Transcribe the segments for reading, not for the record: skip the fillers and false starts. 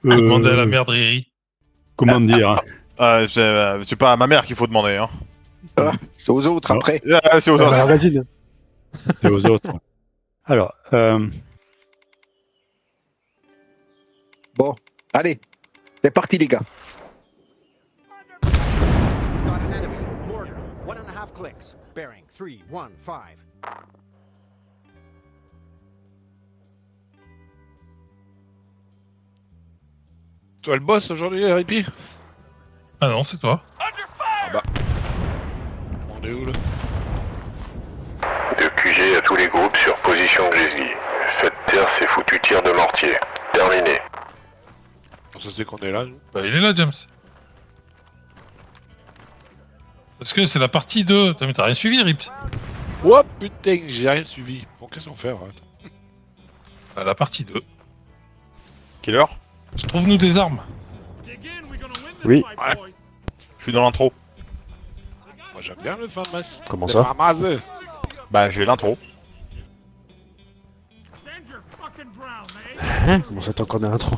Demandez à la mère de Riri. Comment dire? C'est pas à ma mère qu'il faut demander, hein. C'est aux autres Alors, après. C'est aux autres. Vas-y. Et aux autres. Alors, Bon, allez, c'est parti les gars. We've got an enemy. Mortar. 1.5 clicks. Bearing 315. Toi le boss aujourd'hui, Rippy? Ah non, c'est toi. On est où là? De QG à tous les groupes sur position Grizzly. Faites taire ces foutus tirs de mortier. Terminé. Ça se fait qu'on est là, nous. Bah, il est là, James. Parce que c'est la partie 2. Mais t'as rien suivi, Rips. Oh putain, j'ai rien suivi. Bon, qu'est-ce qu'on fait, arrête. Bah, la partie 2. Quelle heure? Je trouve-nous des armes. Oui. Je suis dans l'intro. Moi j'aime bien le FAMAS. Comment Le ça? FAMAS. Bah, j'ai l'intro. Hein? Comment ça t'as encore des intro?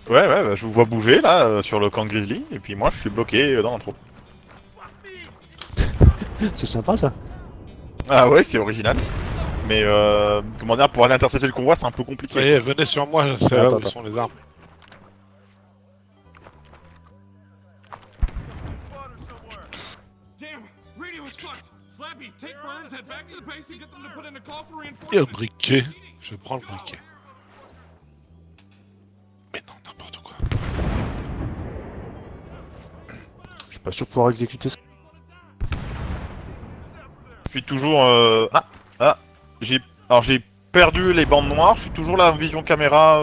Ouais, bah, je vous vois bouger là sur le camp de Grizzly, et puis moi je suis bloqué dans l'intro. C'est sympa ça. Ah ouais, c'est original. Mais comment dire, pour aller intercepter le convoi, c'est un peu compliqué. Ça y est, venez sur moi, c'est là où Attends. sont les armes. Et un briquet. Je prends le briquet. Mais non, n'importe quoi. Je suis pas sûr de pouvoir exécuter ça. Je suis toujours... Alors j'ai perdu les bandes noires, je suis toujours là en vision caméra...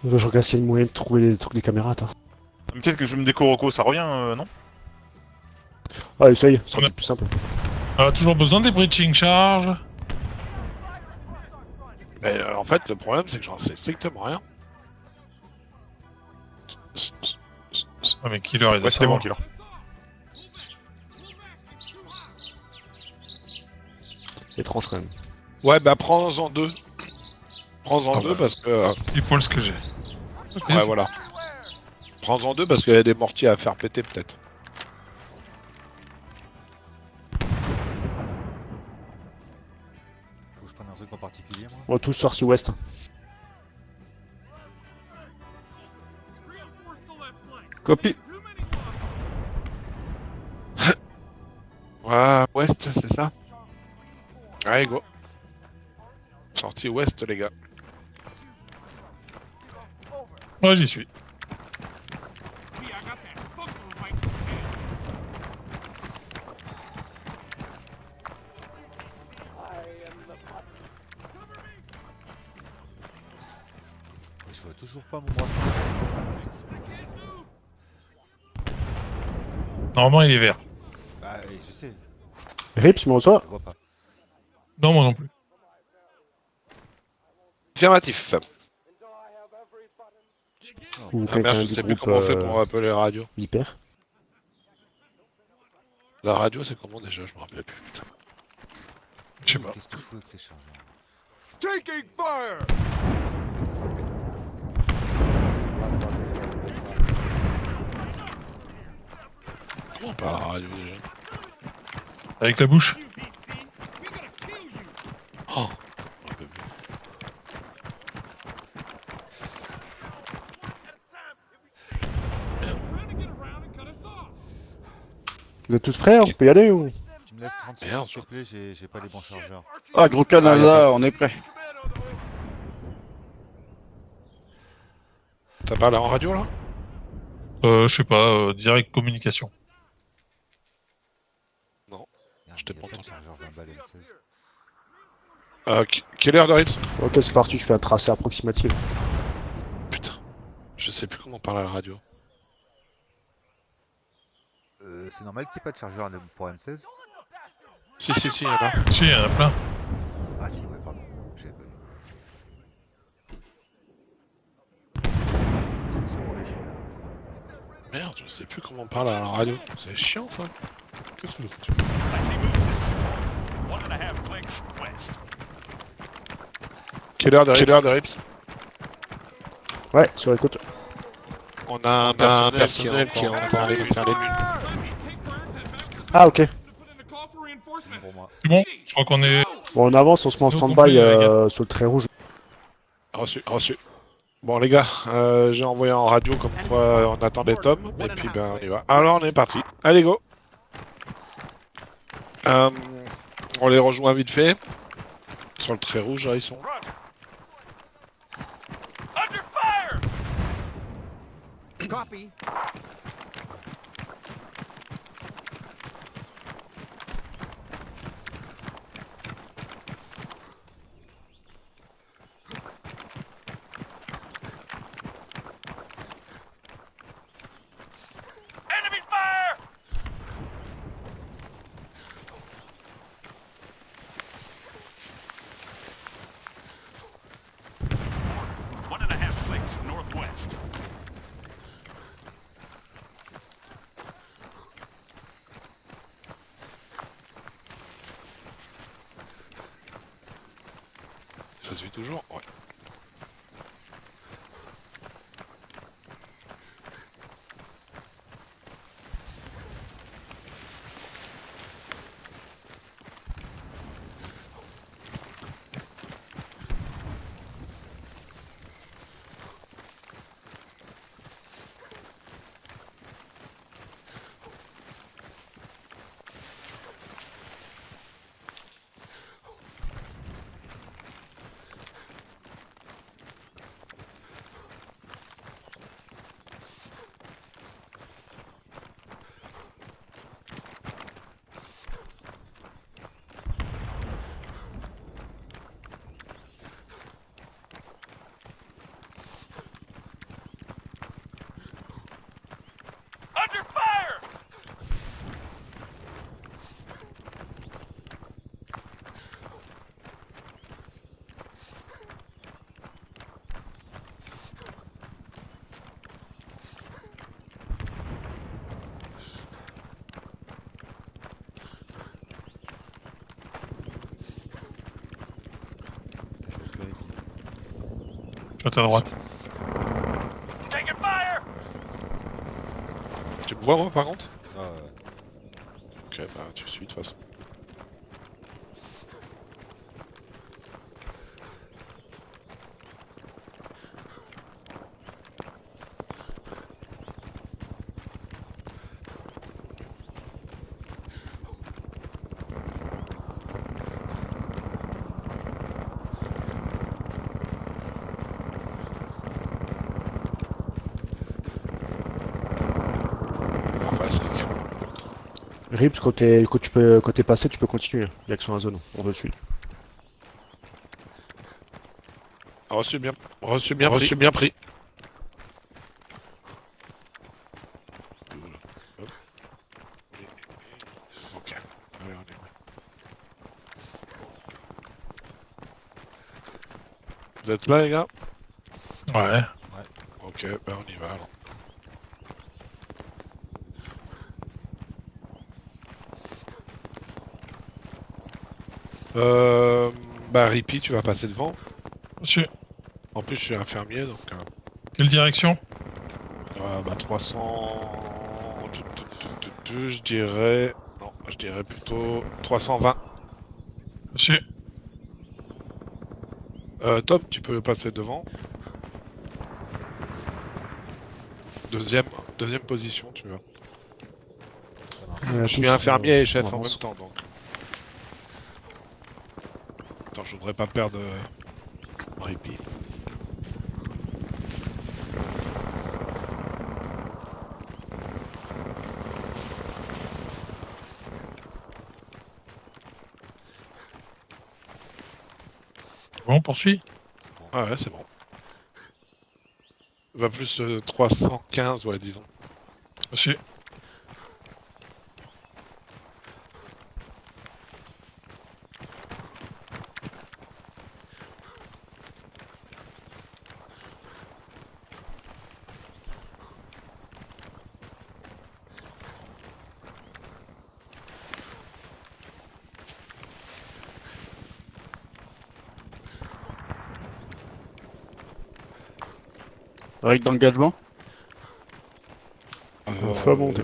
Je regarde s'il y a une moyen de trouver les trucs des caméras, attends. Peut-être que je me déco ça revient, non? Ah, essaye, c'est Ouais. plus simple. On a toujours besoin des breaching charges. Mais en fait, le problème c'est que j'en sais strictement rien. Ah, mais Killer, il doit Ouais, c'était bon, savoir. Killer. Étrange quand même. Ouais, bah prends-en deux. Prends-en Ah deux bah. parce que... Du poil ce que j'ai. Ok, ouais, voilà. Prends-en deux parce qu'il y a des mortiers à faire péter peut-être. Faut que je prenne un truc en particulier, moi. On va tous sortir ouest. copie. Ouais, ouest, c'est ça? Allez, go. Sortie ouest, les gars. Ouais, j'y suis. Je vois toujours pas mon bracelet. Normalement, il est vert. Bah, oui, je sais. Rip, tu me reçois? Je vois pas. Non, moi non plus. Affirmatif. Ou Ah merde, quelqu'un je du sais plus groupe comment on fait pour appeler la radio. Hyper. La radio, c'est comment déjà? Je me rappelle plus, putain. Je sais pas. Qu'est-ce que je fous avec ces chargeurs? Comment on parle à la radio déjà? Avec la bouche. Oh, je me rappelle plus. Vous êtes tous prêts? On peut y aller ou? Tu me laisses 30 Merde. secondes, s'il te plaît, j'ai pas les bons chargeurs. Ah, gros Canada, on est prêt. T'as parlé en radio là? Je sais pas, direct communication. Je t'ai Il y pas a pas de entendu. chargeur 20 balles M16. Quelle heure d'Aritz? Ok, c'est parti, je fais un tracé approximatif. Putain. Je sais plus comment on parle à la radio. C'est normal qu'il n'y ait pas de chargeur pour M16? Si, il y en a. Si, il y en a plein. Ah si, ouais, pardon. J'avais pas vu. 30 secondes et je suis là. Merde, je sais plus comment on parle à la radio. C'est chiant ça. Qu'est-ce que c'est? Quelle heure de Rips? Ouais, sur les côtes. On a un personnel qui est encore allé faire les mules. Ah, ok. Pour moi. C'est bon, je crois qu'on est. Bon, on avance, on se met en Nous stand-by compris, les gars. sur le trait rouge. Reçu. Bon les gars, j'ai envoyé en radio comme quoi on attendait Tom, et puis ben on y va. Alors on est parti. Allez go. On les rejoint vite fait. Sur le trait rouge, là ils sont. Copy. Ça se fait toujours? Ouais. Je suis à ta droite. Tu me vois moi par contre? Ah, ouais. Ok, bah tu me suis de toute façon. Enfin, c'est que- Rips, quand t'es passé, tu peux continuer. L'action à la zone, on te suit. Reçu bien pris. Hop. Ok, allez on y va. Vous êtes là les gars? Ouais. Ok, bah on y va alors. Bah Rippy, tu vas passer devant. Monsieur, En plus, je suis infirmier, donc quelle direction? bah 300... Je dirais... Non, je dirais plutôt 320. Monsieur, Tom, tu peux passer devant. Deuxième position, tu vois. Je suis infirmier et chef en même temps, donc... Attends, je voudrais pas perdre Rippy. bon, poursuis. Ah ouais, c'est bon. Va plus 315, ouais, disons. Monsieur, Règle d'engagement. Faut monter.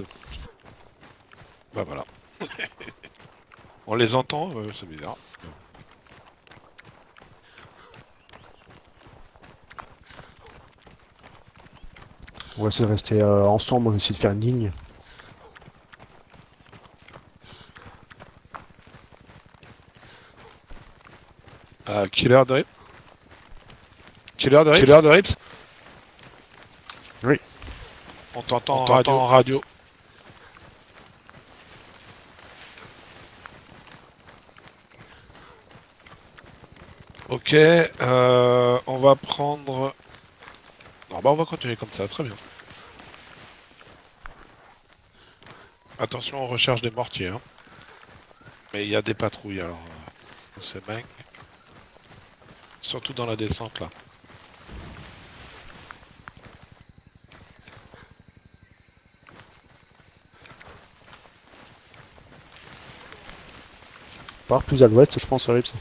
Bah voilà. On les entend, c'est bizarre. On va essayer de rester ensemble, on va essayer de faire une ligne. Killer de Rips. Killer de Rips. Oui. On t'entend en radio. Ok, on va prendre... Non, bah on va continuer comme ça, très bien. Attention, on recherche des mortiers. Hein. Mais il y a des patrouilles, alors... c'est dingue. Surtout dans la descente, là. Par plus à l'ouest, je pense, Rips.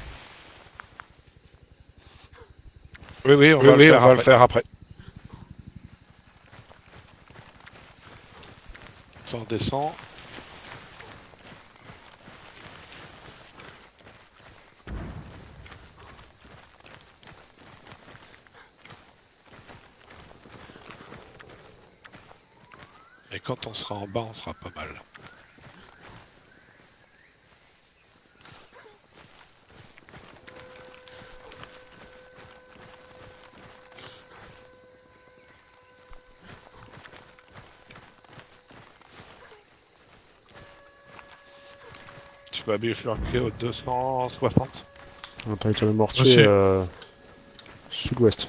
Oui, on va le faire après. Ça on descend. Et quand on sera en bas, on sera pas mal. Tu vas bifurquer au 260. On entend les tirs de mortier Monsieur. sud-ouest.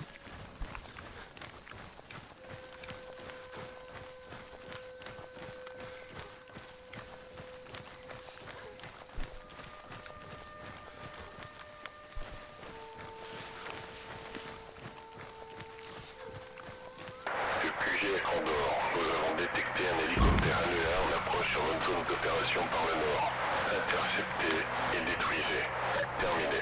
Le QG est en dehors. Nous avons détecté un hélicoptère NEA en approche sur notre zone d'opération par le nord. Interceptez et détruisez. Terminé.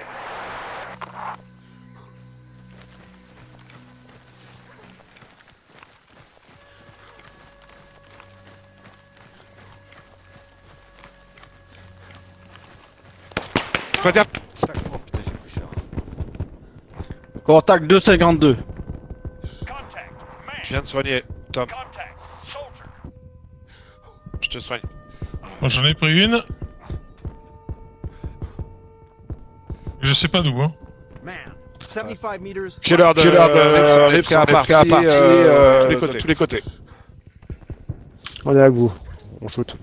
Faut dire... Oh putain, j'ai pris cher. Contact 252. Je viens de soigner, Tom. Je te soigne. Moi j'en ai pris une. Je sais pas d'où, hein. Man, 75 meters. Killer de Rips, on est prêt à partir de tous les côtés. On est avec vous. On shoot.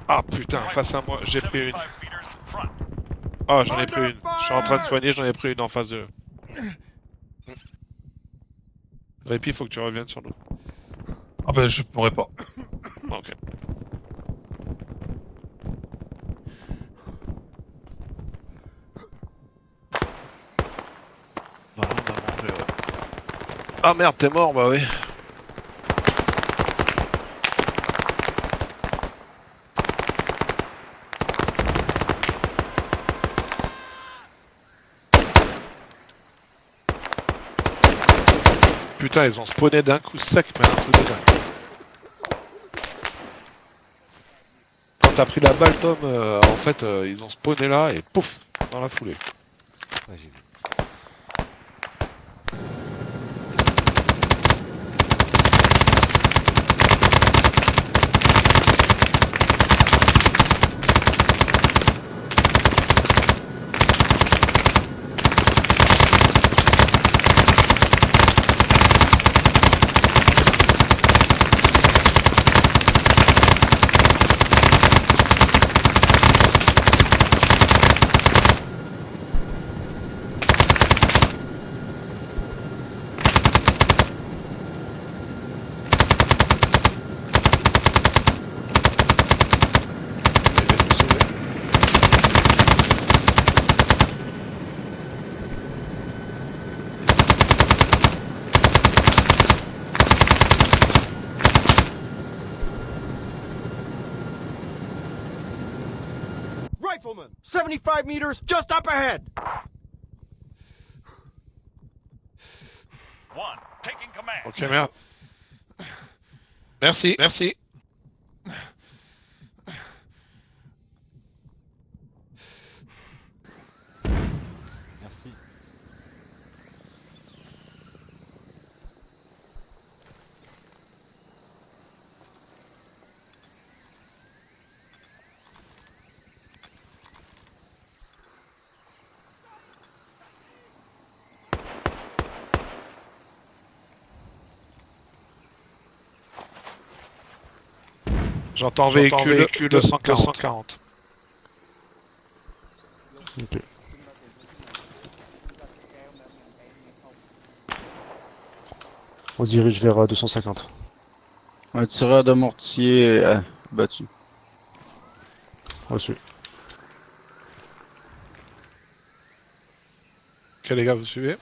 Ah putain, face à moi, j'ai pris une. Ah, j'en ai pris une. Je suis en train de soigner, j'en ai pris une en face de... Répi, faut que tu reviennes sur nous. Ah bah je pourrais pas. Ok. Non, on a mangé, ouais. Ah merde, t'es mort, bah oui. Putain, ils ont spawné d'un coup sec, mais un truc de dingue. Quand t'as pris la balle, Tom, en fait, ils ont spawné là et pouf, dans la foulée. Ouais, j'ai vu. Rifleman, 75 meters just up ahead. Ok, merde. Merci, merci. Merci. J'entends véhicule 240. Ok. On se dirige vers 250. Un tireur de mortier battu. Reçu. Ok les gars, vous suivez?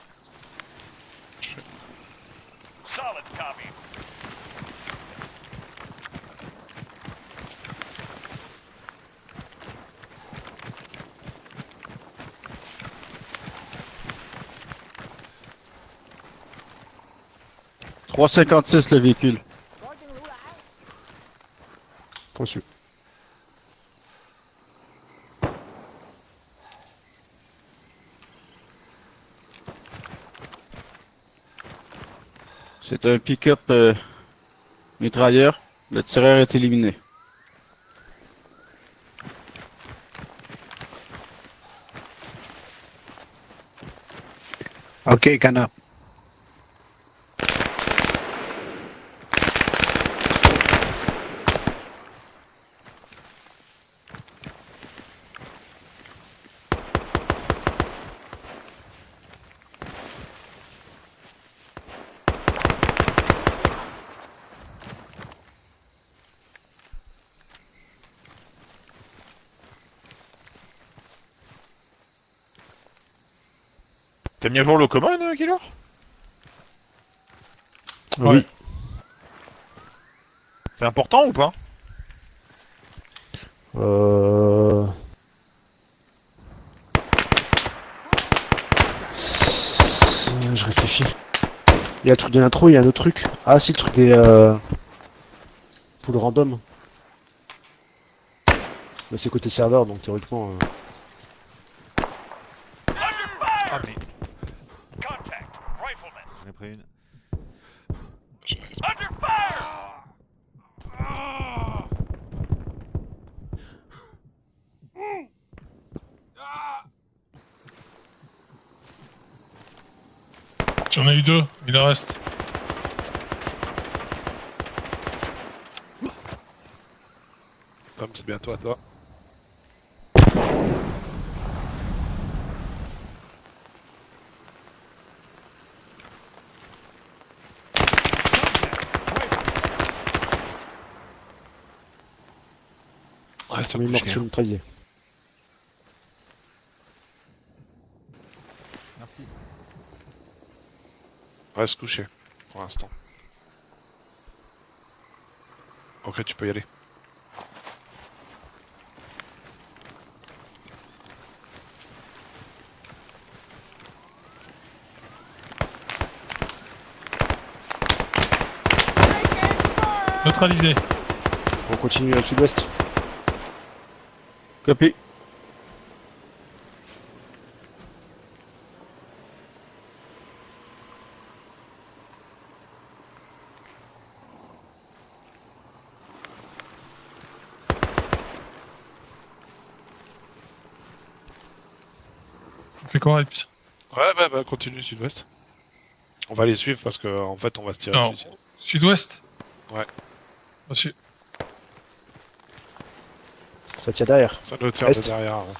« 3,56 le véhicule. Reçu. C'est un pick-up mitrailleur. Le tireur est éliminé. Ok, Cana. T'as mis à jour le common, Killer? Oui. C'est important ou pas? Je réfléchis. Il y a le truc de l'intro, il y a un autre truc. Ah si, le truc des poules random. Mais c'est côté serveur, donc théoriquement... J'en ai pris une. J'en ai eu 2, il en reste. Tom, c'est bientôt à toi. Reste Oui, couché, mortier hein. mitraillé. Merci. Reste couché, pour l'instant. Ok, tu peux y aller. Neutralisé. On continue au sud-ouest. Copie. On fait quoi, Rips? Ouais, bah continue sud-ouest. On va les suivre parce que en fait on va se tirer Non. dessus. Sud-ouest? Ouais. Reçu. Ça tient derrière. Ça doit tirer de Est. derrière. Ouais.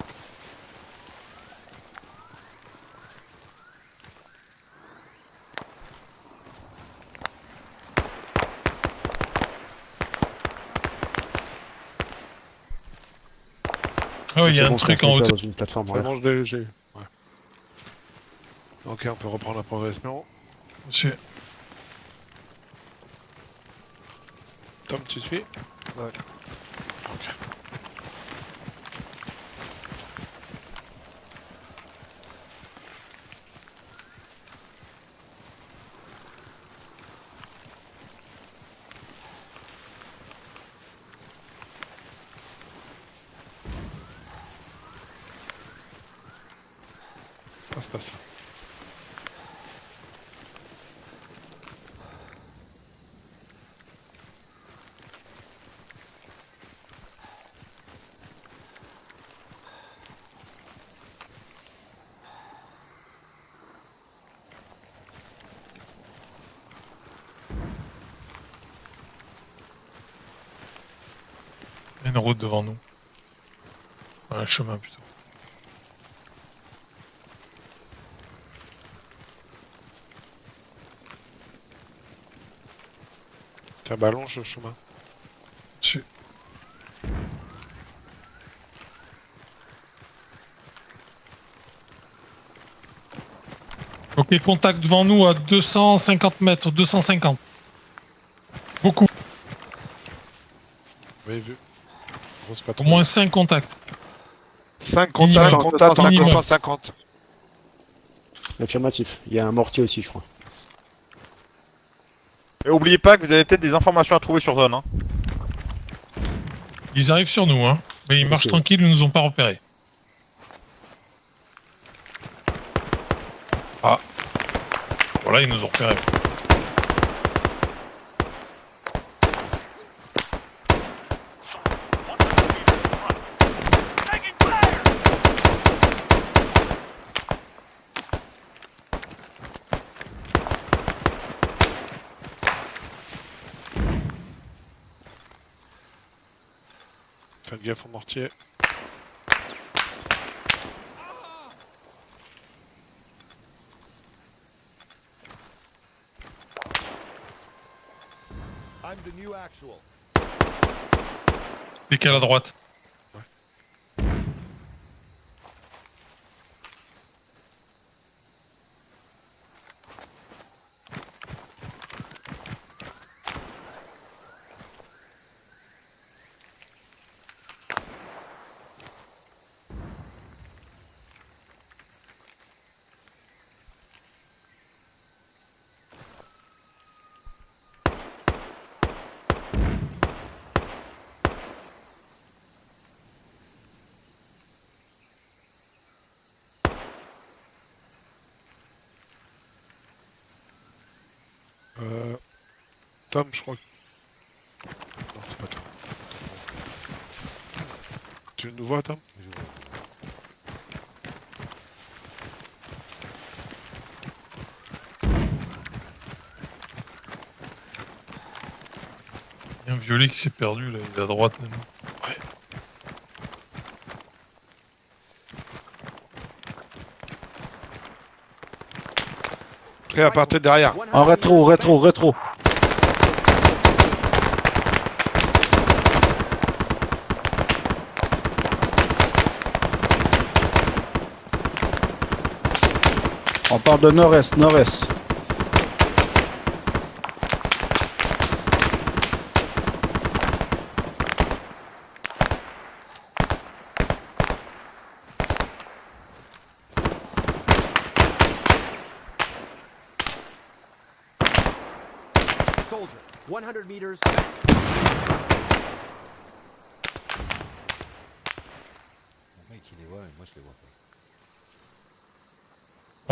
Ah oui, il y C'est a bon, un c'est truc en sniper hauteur. dans une plateforme C'est arrière. bon, j'ai eu. Ouais. Ok, on peut reprendre la progression. Reçu. Tom, tu suis? Ouais. Ok. Ça se passe. Il y a une route devant nous. Un chemin plutôt. Tiens, bah longe le chemin. Dessus. Ok, contact devant nous à 250 mètres, 250. Beaucoup, Vous avez vu. Grosse au patrouille. moins 5 contacts. 5 contacts, contacts en minimum. 250. Affirmatif. Il y a un mortier aussi, je crois. Et oubliez pas que vous avez peut-être des informations à trouver sur zone. Hein. Ils arrivent sur nous, hein. Mais ils marchent Ok. tranquilles, ils nous ont pas repérés. Ah. Voilà, ils nous ont repérés. Faites gaffe au mortier. I'm the new actual. Décale à droite. Tom, je crois que... Non, c'est pas toi. Tu nous vois, Tom? Je vois. Il y a un violet qui s'est perdu, là, il est à droite. Là. Ouais. Prêt à partir derrière. En rétro, rétro, rétro. On part de nord-est, nord-est. Soldier, 100 meters. Mon mec, il les voit, mais moi, je les vois pas.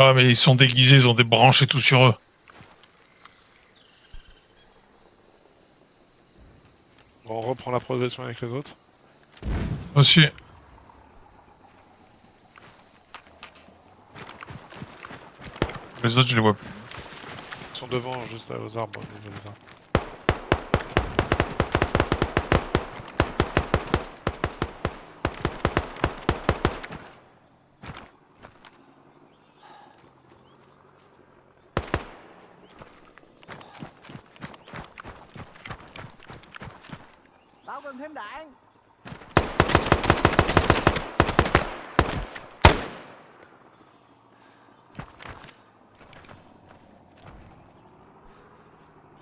Ah, mais ils sont déguisés, ils ont des branches et tout sur eux. Bon, on reprend la progression avec les autres. Aussi. Les autres, je les vois plus. Ils sont devant, juste là, aux arbres. Au niveau des arbres. Tao cần thêm đạn.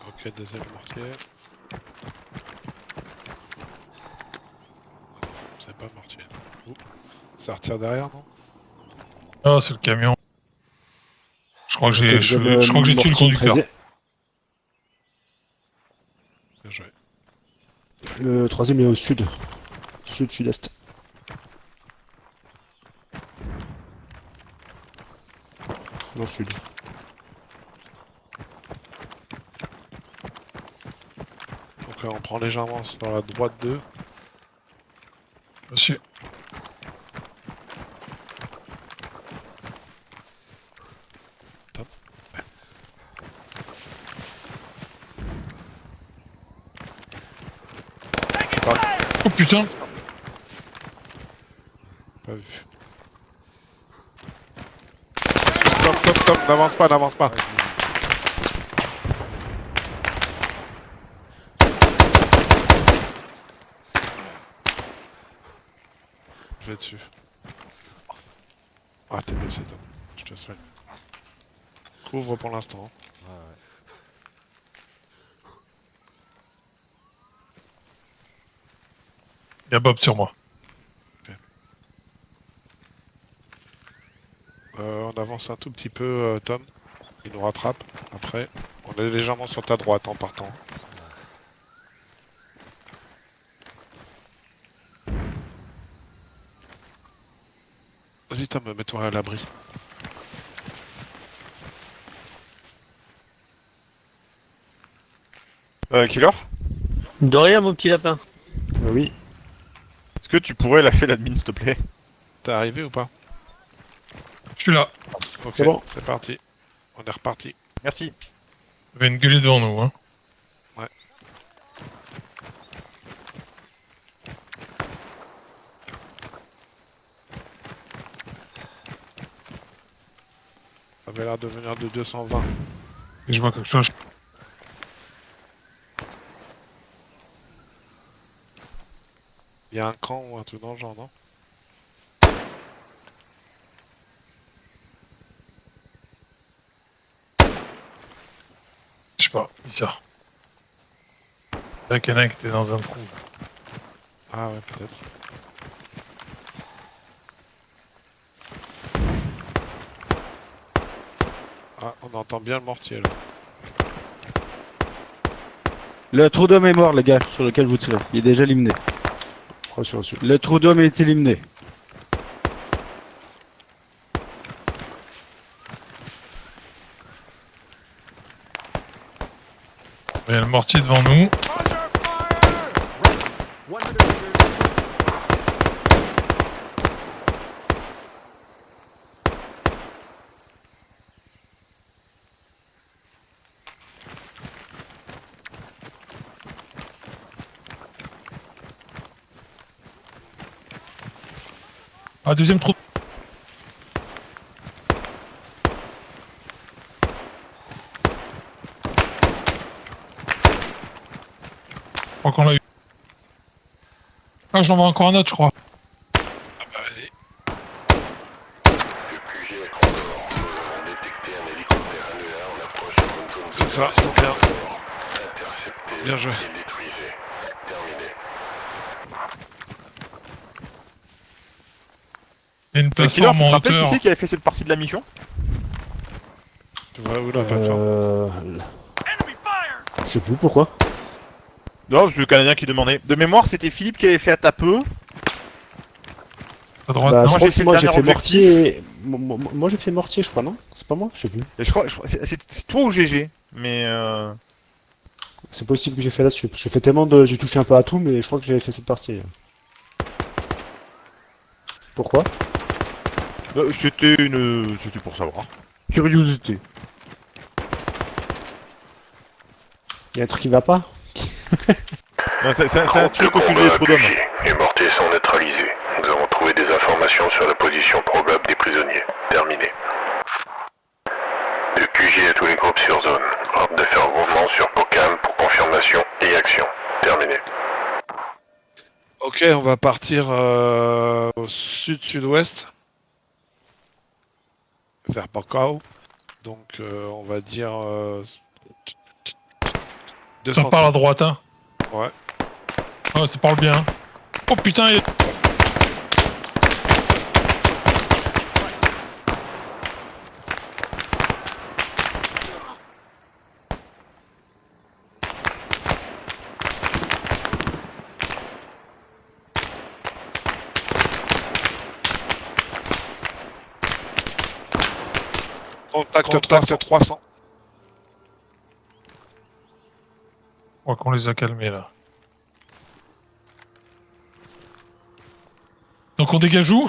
Ok, deuxième mortier. C'est pas mortier. Ouh. Ça retire derrière, non? Ah, c'est le camion. Je crois que j'ai Ok, je, vous avez je crois que j'ai tué le mortier conducteur. 13e. Bien joué. Le troisième est au sud. Sud-sud-est. Dans le sud. Donc on prend légèrement sur la droite d'eux. Monsieur. Oh putain. Pas vu. Stop, n'avance pas, n'avance pas. Je vais dessus. Ah, t'es blessé, Tom. Je te soigne. Couvre pour l'instant. Ouais, ouais. Il y a Bob sur moi. On avance un tout petit peu, Tom. Il nous rattrape. Après, on est légèrement sur ta droite en partant. Vas-y, Tom, mets-toi à l'abri. Killer, De rien, mon petit lapin. Oui. est-ce que tu pourrais lâcher l'admin s'il te plaît? T'es arrivé ou pas? Je suis là. Ok, C'est bon. c'est parti. On est reparti. Merci. Il y avait une gueulée devant nous. Hein. Ouais. Ça avait l'air de venir de 220. Et je vois quelque chose. Il y a un camp ou un truc dans le genre, non? Je sais pas, bizarre. C'est vrai qu'il y en a un qui était dans un trou. Ah ouais, peut-être. Ah, on entend bien le mortier là. Le trou d'homme est mort, les gars, sur lequel vous tirez. Il est déjà éliminé. Reçu, reçu. Le trou d'homme est éliminé. Il y a le mortier devant nous. 100 meters. Ah, deuxième trou. Je crois qu'on l'a eu. Ah, j'en vois encore un autre, je crois. Ah bah vas-y. Le QG est en dehors. Nous avons détecté un hélicoptère NEA en approche sur une zone C'est ça, c'est bien. interceptée Bien joué. et détruisée. Terminé. Il y a une Killer, tu plateforme te en rappelles qui hauteur. c'est qui avait fait cette partie de la mission? Tu vois où la plateforme? Je sais plus pourquoi. Non, c'est le Canadien qui demandait. De mémoire, c'était Philippe qui avait fait à Tapeux. À droite. Bah, non, je crois j'ai que moi fait j'ai le fait dernier mortier. Moi j'ai fait mortier, je crois, non? C'est pas moi? Je sais plus. Et je crois c'est toi ou GG. Mais C'est possible que j'ai fait là-dessus. Parce que j'ai fait tellement de. J'ai touché un peu à tout, mais je crois que j'avais fait cette partie. Pourquoi? c'était pour savoir. Curiosité. Il y a un truc qui va pas? Non, c'est un truc au sujet des trous d'hommes. Les mortiers sont neutralisés. Nous avons trouvé des informations sur la position probable des prisonniers. Terminé. Le QG à tous les groupes sur zone. Ordre de faire mouvement sur Pocam pour confirmation et action. Terminé. Ok, on va partir au sud-sud-ouest. Vers Bacau. Donc on va dire... Ça part à droite, hein. Ouais. Ah, ça parle bien. Oh putain, il... Contact 300. Je crois qu'on les a calmés là. Donc on dégage où?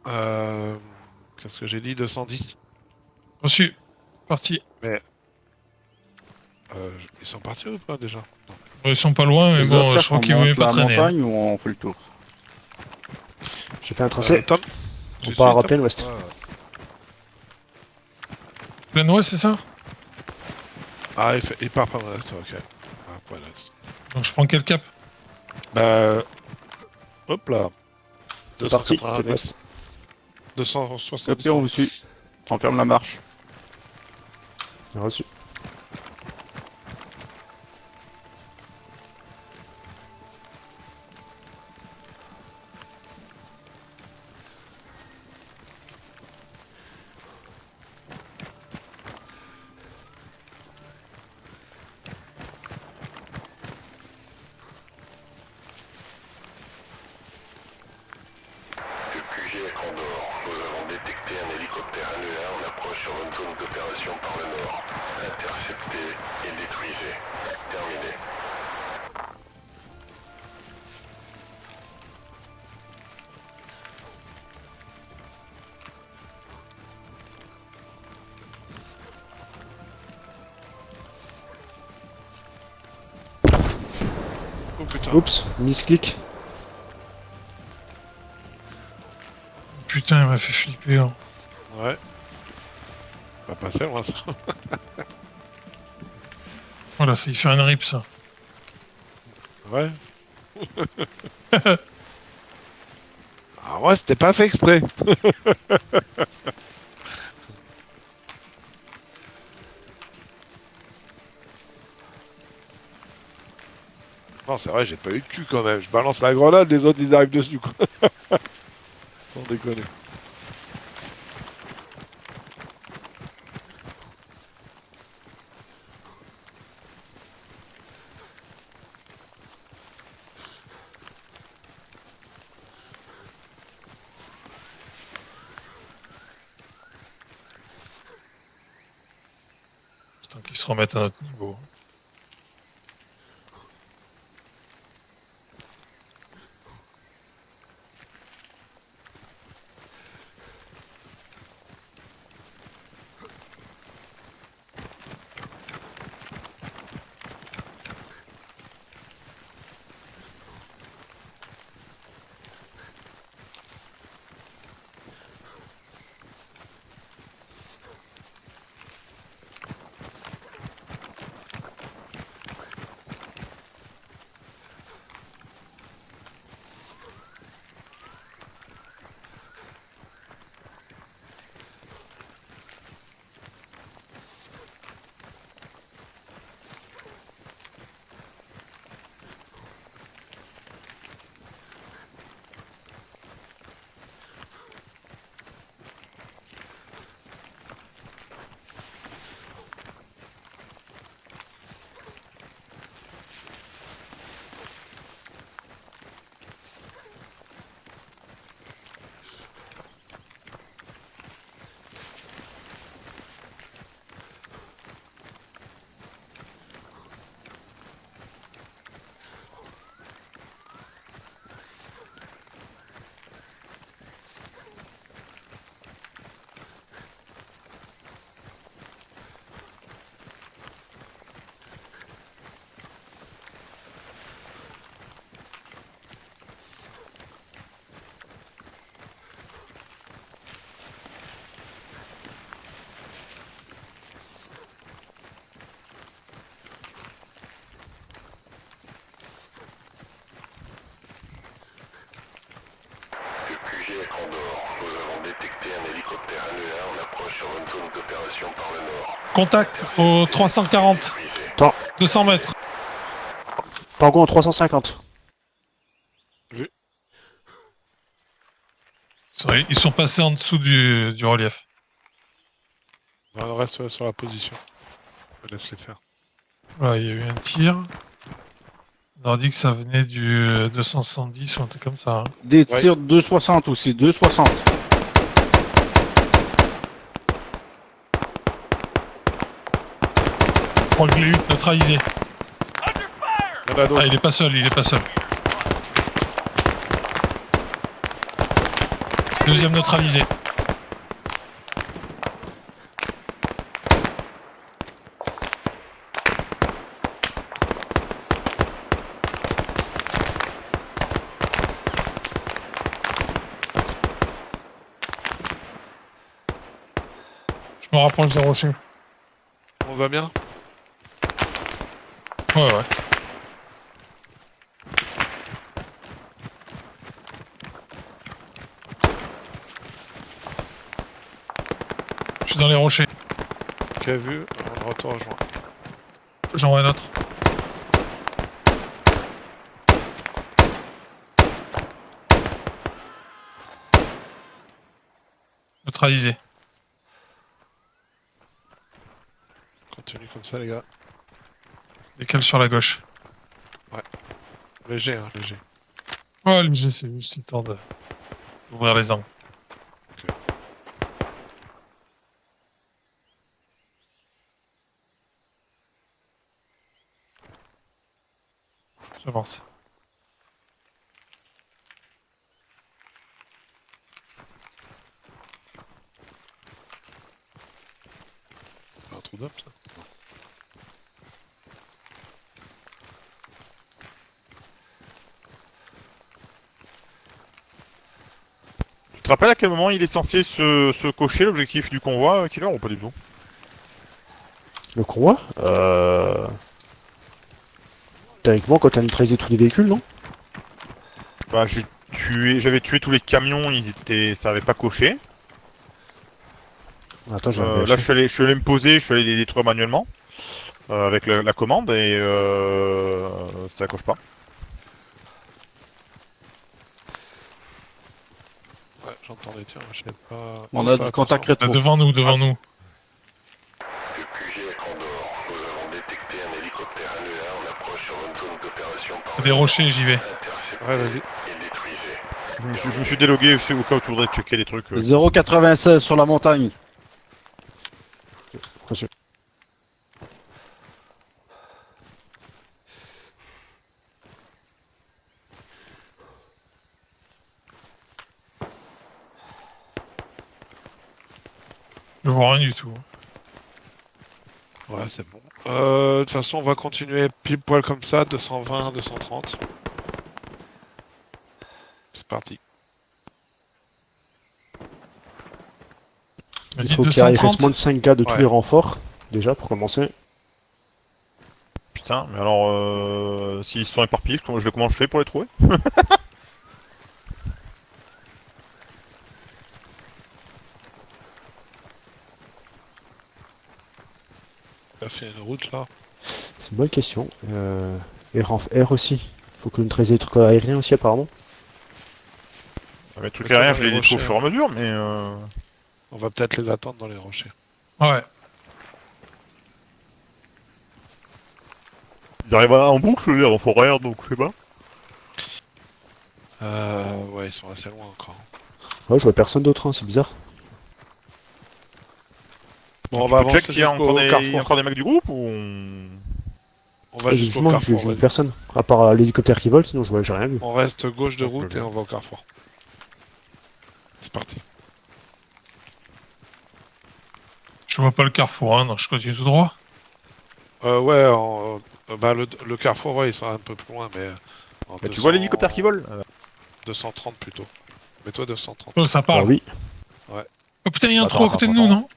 Qu'est-ce que j'ai dit? 210. Reçu. Parti. Ils sont partis ou pas déjà? Non. Ils sont pas loin, mais Les bon, autres, je cherchent, crois on qu'ils voulaient monte pas la traîner. montagne ou on fait le tour? J'ai fait un tracé. Tom On part à plein ouest. Plein ouest, c'est ça? Ah, il part pas mal, ok. Ah, pas là. Donc je prends quel cap? Bah. Hop là. C'est parti, 290. ouest. 260. Hop, on vous suit. On ferme la marche. Reçu. QG à Condor, nous avons détecté un hélicoptère NEA en approche sur votre zone d'opération par le nord. Interceptez et détruisez. Terminé. Oh putain. Oups, misclick. Putain, il m'a fait flipper. Hein. Ouais. Pas passer loin ça. On a failli faire une rip, ça. Ouais. Ah ouais, c'était pas fait exprès. Non, c'est vrai, j'ai pas eu de cul quand même. Je balance la grenade, les autres ils arrivent dessus quoi. Sans déconner. Tant qu'ils se remettent à notre niveau. QG à Condor, nous avons détecté un hélicoptère NEA en approche sur votre zone d'opération par le nord. Contact au 340. Attends. 200 mètres. Tango en 350. Ils sont passés en dessous du relief. On reste sur la position. Je laisse les faire. Voilà, il y a eu un tir. On a dit que ça venait du 270 ou un truc comme ça. Hein. Des tirs de 260 aussi, 260. crois que je l'ai eu, neutralisé. Il y en a d'autres. Ah, il est pas seul, il est pas seul. Deuxième neutralisé. Je me rapproche des rochers. On va bien? Ouais, ouais. Je suis dans les rochers. Ok, vu, on retourne rejoint. J'en vois un autre. Neutralisé. Continue comme ça, les gars. Décale sur la gauche. Léger, hein, léger. Ouais, léger, c'est juste histoire d'ouvrir les angles. J'avance. C'est un trou d'homme, ça. Tu te rappelles à quel moment il est censé se cocher l'objectif du convoi, Killer, ou pas du tout? Le convoi Théoriquement, quand t'as neutralisé tous les véhicules, non? Bah, j'avais tué tous les camions, ça avait pas coché. Attends, je vais Là, vérifier. je suis allé me poser, je suis allé les détruire manuellement. Avec la commande, et ça coche pas. Ouais, j'entends les tirs, je sais pas. On Oh, a pas, du contact attention. rétro. Devant nous, devant nous. De QG à Condor, nous avons détecté un hélicoptère NEA en approche sur une zone d'opération par Des rochers, j'y vais. intercepté Ouais, vas-y. et détruisez. Je me suis délogué au cas où tu voudrais checker des trucs. 0,96 sur la montagne. Attention. Je vois rien du tout. Ouais, c'est bon. De toute façon, on va continuer pile poil comme ça, 220, 230. C'est parti. Mais Il dites faut qu'il reste 230. moins de 5 gars de tous Ouais. les renforts, déjà, pour commencer. Putain, mais alors, s'ils sont éparpillés, comment je fais pour les trouver? On a fait une route là. C'est une bonne question. Et R aussi. Faut que neutraliser les trucs aériens aussi, apparemment. Les trucs Mettons aériens, dans je les les détruis au rochers, fur et à mesure, mais On va peut-être les attendre dans les rochers. Ouais. ils arrivent en boucle, les renforts, donc je sais pas. Ouais, ils sont assez loin encore. Ouais, je vois personne d'autre, hein, c'est bizarre. Bon, on Tu va peux check avancer s'il y a jusqu'au il y a carrefour. encore des mecs du groupe ou On va Ouais, jusqu'au justement, carrefour. je vois vas-y. personne. À part l'hélicoptère qui vole, sinon j'ai rien vu. On reste gauche de Ok, route ok. et on va au carrefour. C'est parti. Je vois pas le carrefour, hein, donc je continue tout droit. Ouais, bah, le carrefour, ouais, ils sont un peu plus loin, mais... en Bah, tu vois l'hélicoptère qui vole 230 plutôt. Mets-toi 230. Oh, ça Ah parle. oui. Oh putain, il y a un Attends, trou à côté de nous, attends. non?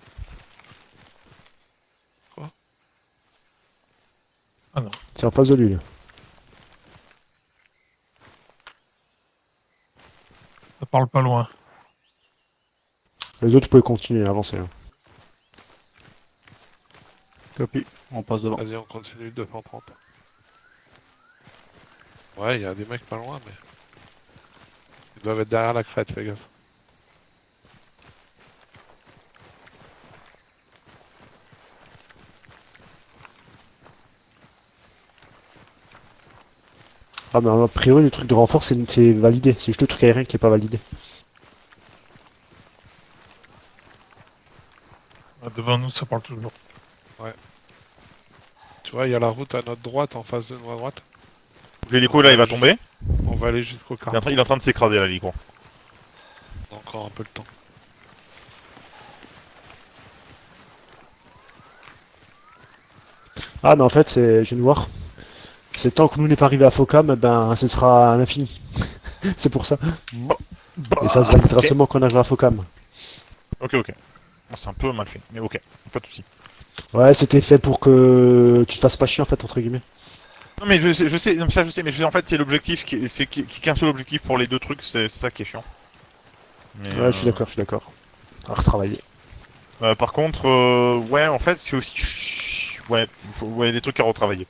C'est en face de lui, là. Ça parle pas loin. Les autres, vous pouvez continuer à avancer. Hein. Copie, on passe devant. Vas-y, on continue 230. Ouais, il y a des mecs pas loin, mais... Ils doivent être derrière la crête, fais gaffe. Ah, mais a priori, le truc de renfort, c'est validé. C'est juste le truc aérien qui est pas validé. Devant nous, ça parle toujours. vois, il y a la route à notre droite, en face de nous à droite. L'hélico là il va tomber. On va aller jusqu'au car. Il est en train de s'écraser là l'hélico. On a encore un peu de temps. Ah, mais en fait, c'est, je viens de voir. C'est tant que nous n'est pas arrivé à Focam, eh ben, ce sera à l'infini. C'est pour ça. Et ça se validera ok. seulement quand on arrivera à Focam. Ok. C'est un peu mal fait, mais ok, pas de soucis. Ouais, c'était fait pour que tu te fasses pas chier en fait, entre guillemets. Non mais je sais, non, ça je sais, mais en fait c'est l'objectif, c'est qu'un seul objectif pour les deux trucs, c'est ça qui est chiant. Mais, Ouais, je suis d'accord. À retravailler. par contre, ouais, en fait c'est aussi, ouais, ouais, des trucs à retravailler.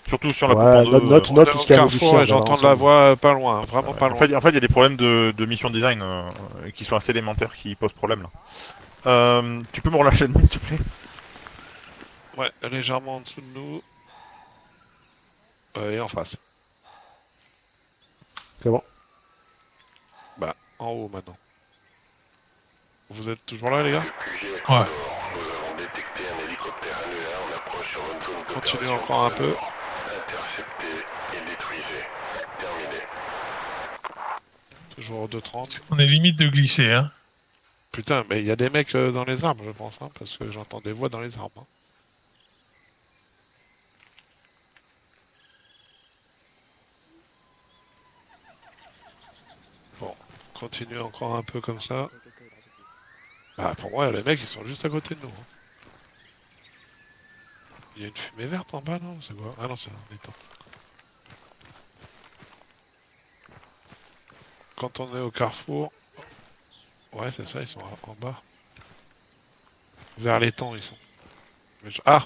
Surtout sur la coupe en Ouais, deux. note On tout est ce au qui est à carrefour modifier. et j'entends de la voix pas loin, vraiment pas En loin. fait, il y a des problèmes de mission design qui sont assez élémentaires qui posent problème là. Tu peux me relâcher de s'il te plaît? Ouais, légèrement en dessous de nous. Et en face. C'est bon. Bah, en haut maintenant. Vous êtes toujours là, les gars? Ouais. Nous avons détecté un hélicoptère annulaire en approche sur une zone Continuez d'opération. encore un peu. Interceptez et détruisez. Terminé. Toujours au 230. On est limite de glisser, hein. Putain, mais il y a des mecs dans les arbres, je pense, hein, parce que j'entends des voix dans les arbres. Hein. Bon, continuez encore un peu comme ça. Bah, pour moi, les mecs, ils sont juste à côté de nous. Hein. Il y a une fumée verte en bas, non? C'est quoi? Ah non, c'est un étang. Quand on est au carrefour... Ouais, c'est ça, ils sont en bas. Vers l'étang, ils sont. Ah!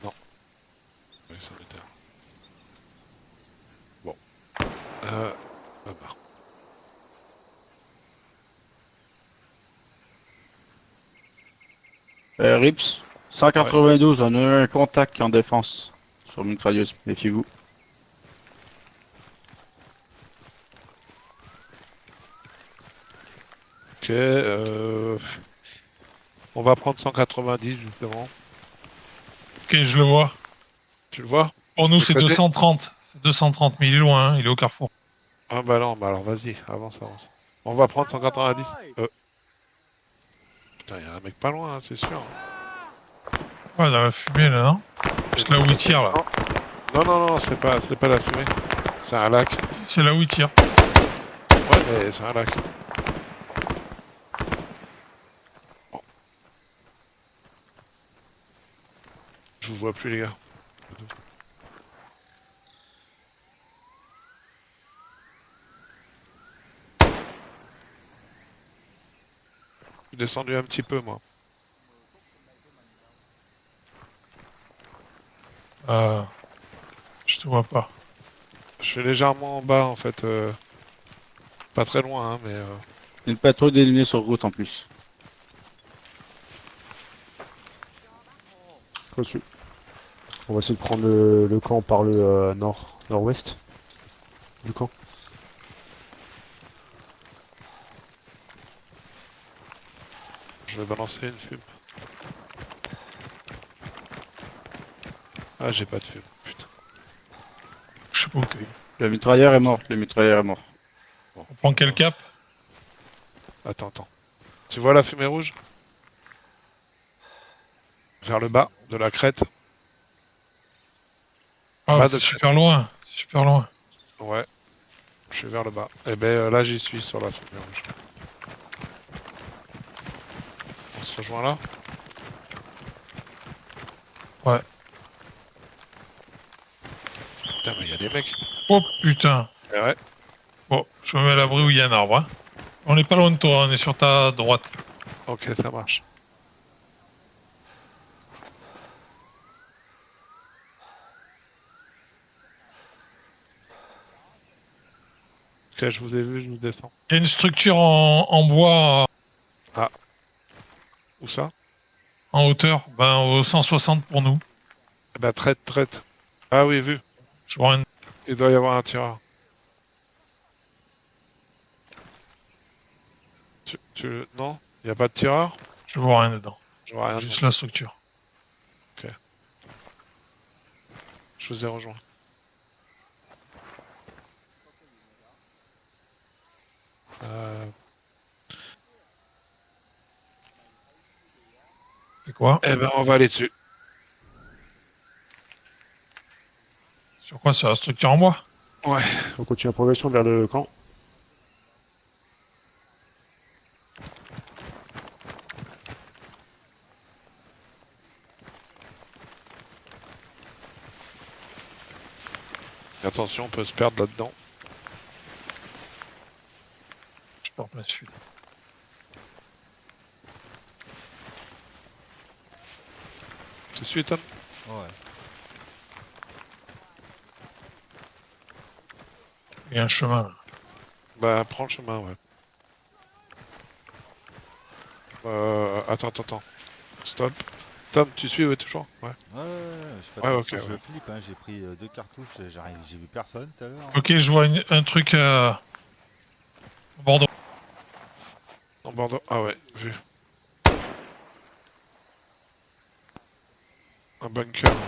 Non. Oui, ça m'était. Bon. Bah. Rips, 192, on a un contact en défense sur mitrailleuse, méfiez-vous. Ok, on va prendre 190 justement. Ok, je le vois. Tu le vois? Pour nous, Tu c'est peux traiter 230. C'est 230, mais il est loin, hein. Il est au carrefour. Ah bah non, bah alors vas-y, avance. On va prendre 190. Putain, il y a un mec pas loin, hein, c'est sûr. Hein. Ouais, dans la fumée, là, non? Juste là où il tire, là. Non, c'est pas la fumée. C'est un lac. C'est là où il tire. Ouais, mais c'est un lac. Bon. Je vous vois plus, les gars. Je suis descendu un petit peu, moi. Je te vois pas. Je suis légèrement en bas, en fait. Pas très loin, hein, mais... Une patrouille d'éliminés sur route en plus. Reçu. On va essayer de prendre le camp par le nord-ouest du camp. Je vais balancer une fume. Ah, j'ai pas de fume, putain. Je sais pas où t'es. Le mitrailleur est mort, le mitrailleur est mort. Bon. On prend quel cap? Attends. Tu vois la fumée rouge? Vers le bas de la crête. Ah, Pas c'est de super loin. Super loin. Ouais. Je suis vers le bas. Et ben là, j'y suis sur la fumée rouge. On se rejoint là? Ouais. Putain, mais il y a des mecs. Oh putain. Eh ouais. Bon, je me mets à l'abri où il y a un arbre. Hein. On est pas loin de toi, on est sur ta droite. Ok, ça marche. Ok, je vous ai vu, je vous descends. Il y a une structure en bois Où ça? en hauteur, ben au 160 pour nous. Eh ben, traite. Ah oui, vu. Je vois un... Il doit y avoir un tireur. Non? Il n'y a pas de tireur? Je vois rien dedans. Je vois rien. Juste non. la structure. Je vous ai rejoint. C'est quoi? Eh ben, on va aller dessus. Sur quoi? Sur la structure en bois? Ouais. On continue la progression vers le camp. Attention, on peut se perdre là-dedans. Je porte ma suite. Tout de suite, Tom. Ouais. Il y a un chemin là. Bah, prends le chemin, ouais. Attends. Stop. Tom, tu suis, ouais, toujours? Ouais. Ouais, je sais pas Ouais, trop ok, si je ouais. flippe, hein. J'ai pris 2 cartouches, j'ai vu personne tout à l'heure. Ok, je vois un truc au Bordeaux. En Bordeaux. Ah ouais, vu. Un bunker, ouais.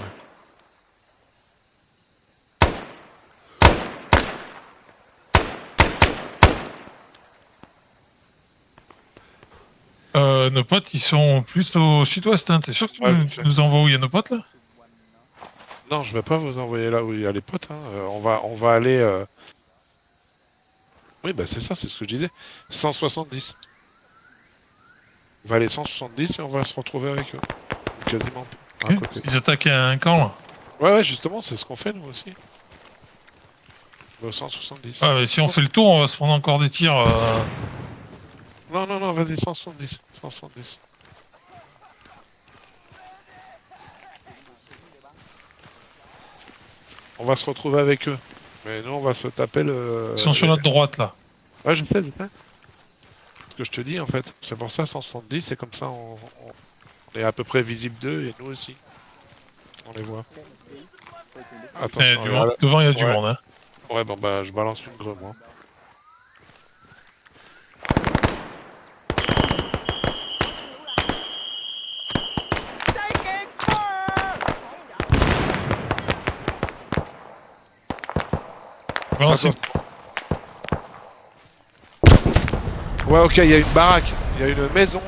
Nos potes, ils sont plus au sud-ouest, hein. T'es sûr que Ouais, tu nous envoies où il y a nos potes là? Non, je vais pas vous envoyer là où il y a les potes. Hein. On va aller. Oui, bah c'est ça, c'est ce que je disais. 170. On va aller 170 et on va se retrouver avec eux. Quasiment à Ok. côté. Ils attaquent un camp là. Ouais, justement, c'est ce qu'on fait nous aussi. Au 170. Ouais, mais si on fait le tour, on va se prendre encore des tirs. Non, vas-y, 170. 170. On va se retrouver avec eux. Mais nous, on va se taper le... Ils sont sur notre droite là. Ouais, je sais. Ce que je te dis, en fait. C'est pour ça, 170, c'est comme ça, on est à peu près visible d'eux, et nous aussi. On les voit. Attention, Devant, il y a du Ouais. monde. Hein. Ouais, bon, bah, je balance une greu, moi. Balancez. Ouais, ok, il y a une baraque, il y a une maison.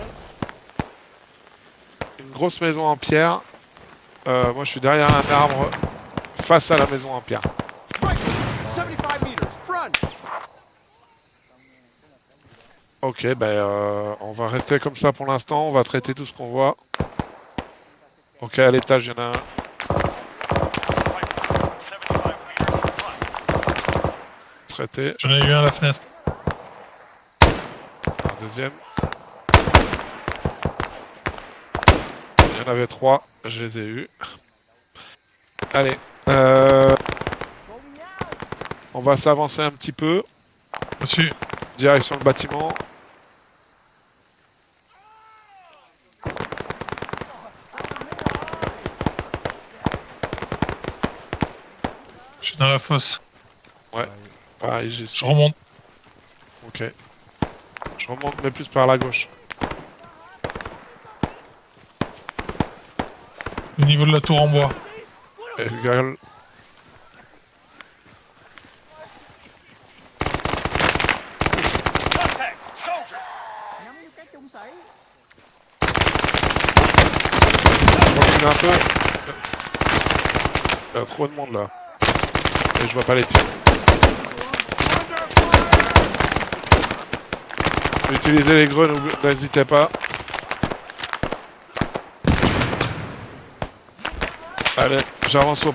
Une grosse maison en pierre. Moi, je suis derrière un arbre face à la maison en pierre. Right, 75 meters, front. Ok, on va rester comme ça pour l'instant. On va traiter tout ce qu'on voit. Ok, à l'étage, il y en a un. Traité. J'en ai eu un à la fenêtre. Un deuxième. Il y en avait 3, je les ai eus. Allez. On va s'avancer un petit peu. Au-dessus. Direction le bâtiment. Je suis dans la fosse. Ouais. Pareil, j'y Je suis. remonte. Ok. Je remonte, mais plus par la gauche. Au niveau de la tour en bois. Et gueule. Je recule un peu. Il y a trop de monde là. Et je vois pas les tirs. Utilisez les greux, n'hésitez pas. Allez, j'avance au...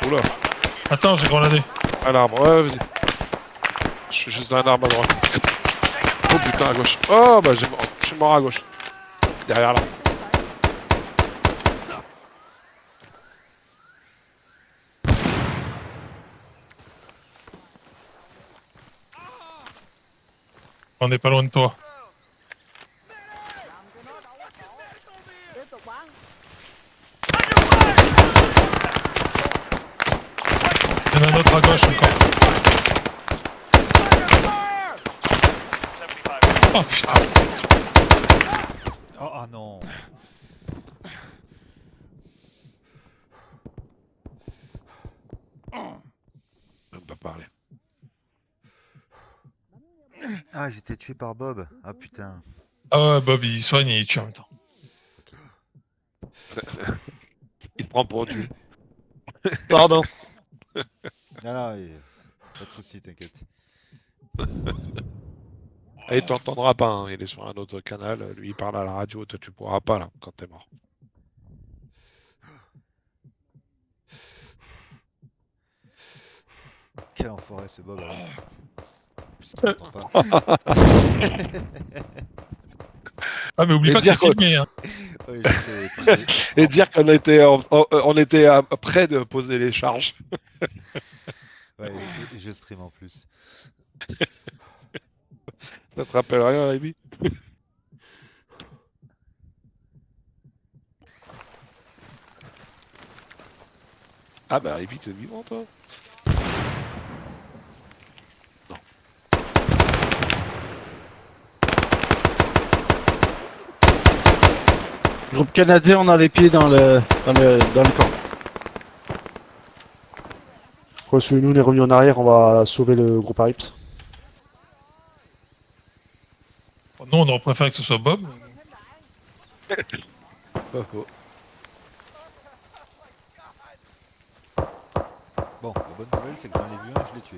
Oula, Attends, j'ai grenadé. à l'arbre, ouais, vas-y. Je suis juste dans un arbre à droite. Oh putain, à gauche. Oh, bah je suis mort à gauche. Derrière là. On n'est pas loin de toi. Il y en a un autre à gauche encore. Oh putain. Oh, ah non. Ah, j'étais tué par Bob. Ah putain. Ah ouais, Bob, il soigne et il tue en même temps. Il te prend pour Dieu. Pardon. Ah non, pas de soucis, t'inquiète. Et il t'entendra pas, hein. Il est sur un autre canal. Lui, il parle à la radio. Toi, tu pourras pas, là, quand t'es mort. Quel enfoiré ce Bob alors. Puisqu'il m'entend pas. Ah, mais oublie Et pas que dire c'est quoi filmé, hein. Oui, je sais, tu sais. Et dire qu'on était, on était près de poser les charges. Ouais, et je stream en plus. Ça te rappelle rien, Rémi? Ah bah Rémi, t'es vivant, toi? Groupe canadien, on a les pieds dans le camp. Si nous on est revenu en arrière, on va sauver le groupe Arips. Non, on aurait préféré que ce soit Bob. Pas faux. Bon, la bonne nouvelle, c'est que j'en ai vu un, je l'ai tué.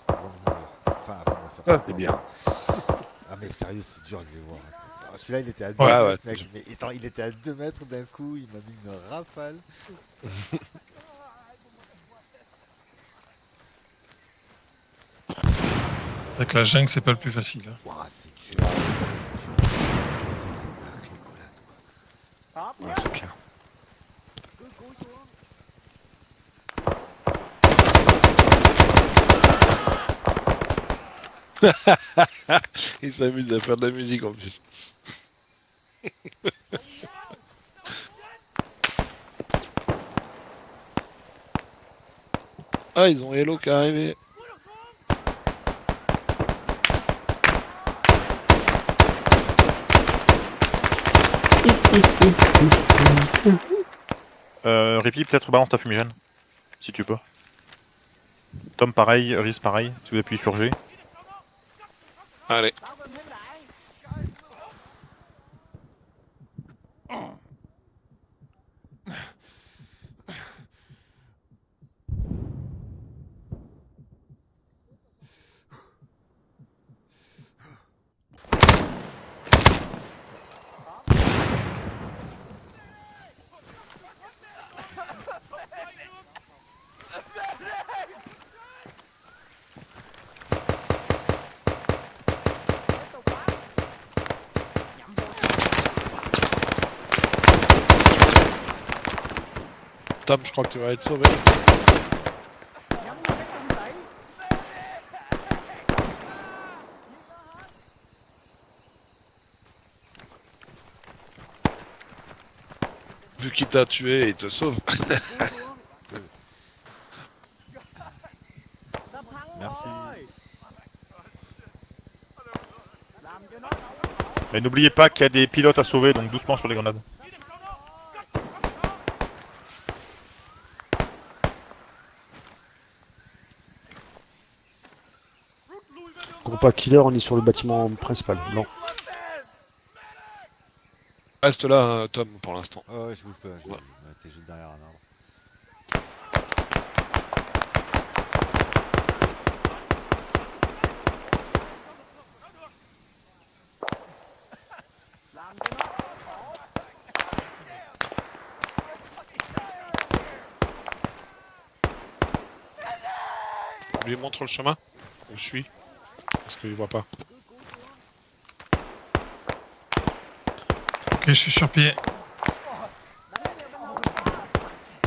Avant de mourir. Enfin, avant de me faire. Ah, c'est bien. Ah, mais sérieux, c'est dur de les voir. Ah, celui-là, il était à 2 Ouais, mètres, ouais, mec. Mais attends, il était à 2 mètres d'un coup, il m'a mis une rafale. Avec la jungle, c'est pas le plus facile. Hein. Ouah, c'est dur. C'est dur. C'est de la rigolade, quoi. Ouais, c'est clair. Il s'amuse à faire de la musique en plus. Ah, ils ont Hello qui est arrivé. Rippy, peut-être balance ta fumigène. Si tu peux. Tom, pareil. Riz, pareil. Si vous appuyez sur G. Allez. Tom, je crois que tu vas être sauvé. Vu qu'il t'a tué, il te sauve. Merci. Et n'oubliez pas qu'il y a des pilotes à sauver, donc doucement sur les grenades. Groupe A Killer, on est sur le bâtiment principal. Non. Reste là, hein, Tom, pour l'instant. Oh, ouais, je bouge pas. Ouais. T'es juste derrière un arbre. On lui montre le chemin. Où je suis. Parce qu'il voit pas. Ok, je suis sur pied.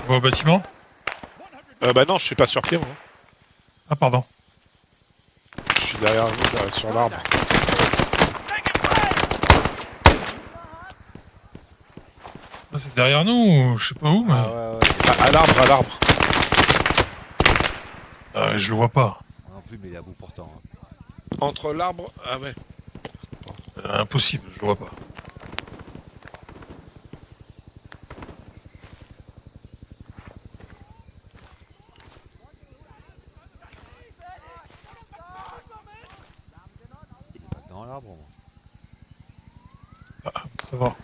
On va au bâtiment? Bah non, je suis pas sur pied, moi. Ah, pardon. Je suis derrière vous, là, sur l'arbre. Ah, c'est derrière nous, ou je sais pas où, mais. Ah ouais, ouais. À l'arbre, à l'arbre. Je le vois pas. Non plus, mais il est à bout portant. Hein. Entre l'arbre... Ah ouais. Impossible, je le vois pas. savoir.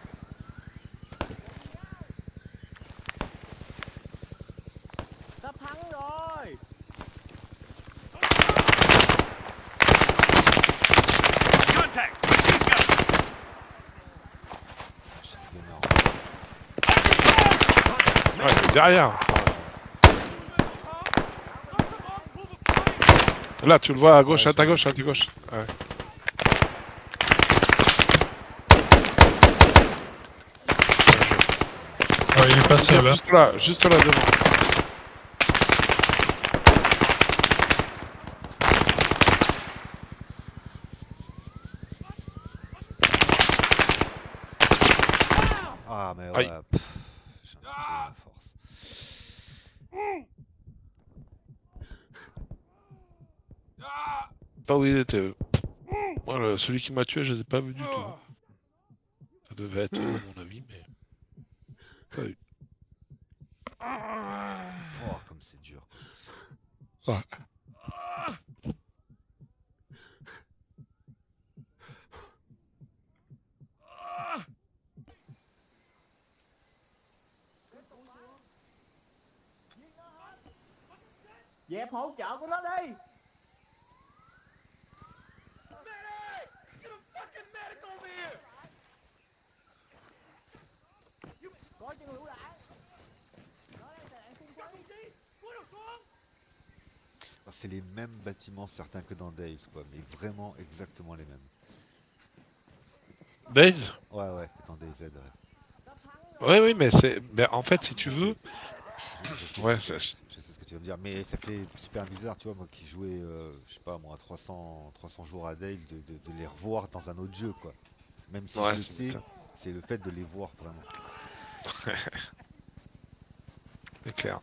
Ouais, mais derrière. Là, tu le vois à gauche, à ta gauche, à ta gauche. Ouais. Ouais, il est passé là. Juste là devant. Ah, mais Aïe. ouais, pff, j'ai un peu la force. Pas où il était. Moi, celui qui m'a tué, je les ai pas vus du tout. Ça devait être eux, à mon avis, mais. Pas eu. Oh, comme c'est dur, quoi. Ouais. Dẹp hỗ trợ của nó đi. Có chân lựu đạn. C'est les mêmes bâtiments certains que dans Days, quoi, mais vraiment exactement les mêmes. Days? Ouais, que dans DayZ, ouais. Ouais, oui, mais c'est. Mais en fait, si tu veux. Ouais, je sais ce que tu vas me dire, mais ça fait super bizarre, tu vois, moi qui jouais, je sais pas moi, 300 jours à Days, de les revoir dans un autre jeu, quoi. Même si Ouais, je le sais, c'est le fait de les voir vraiment. C'est clair.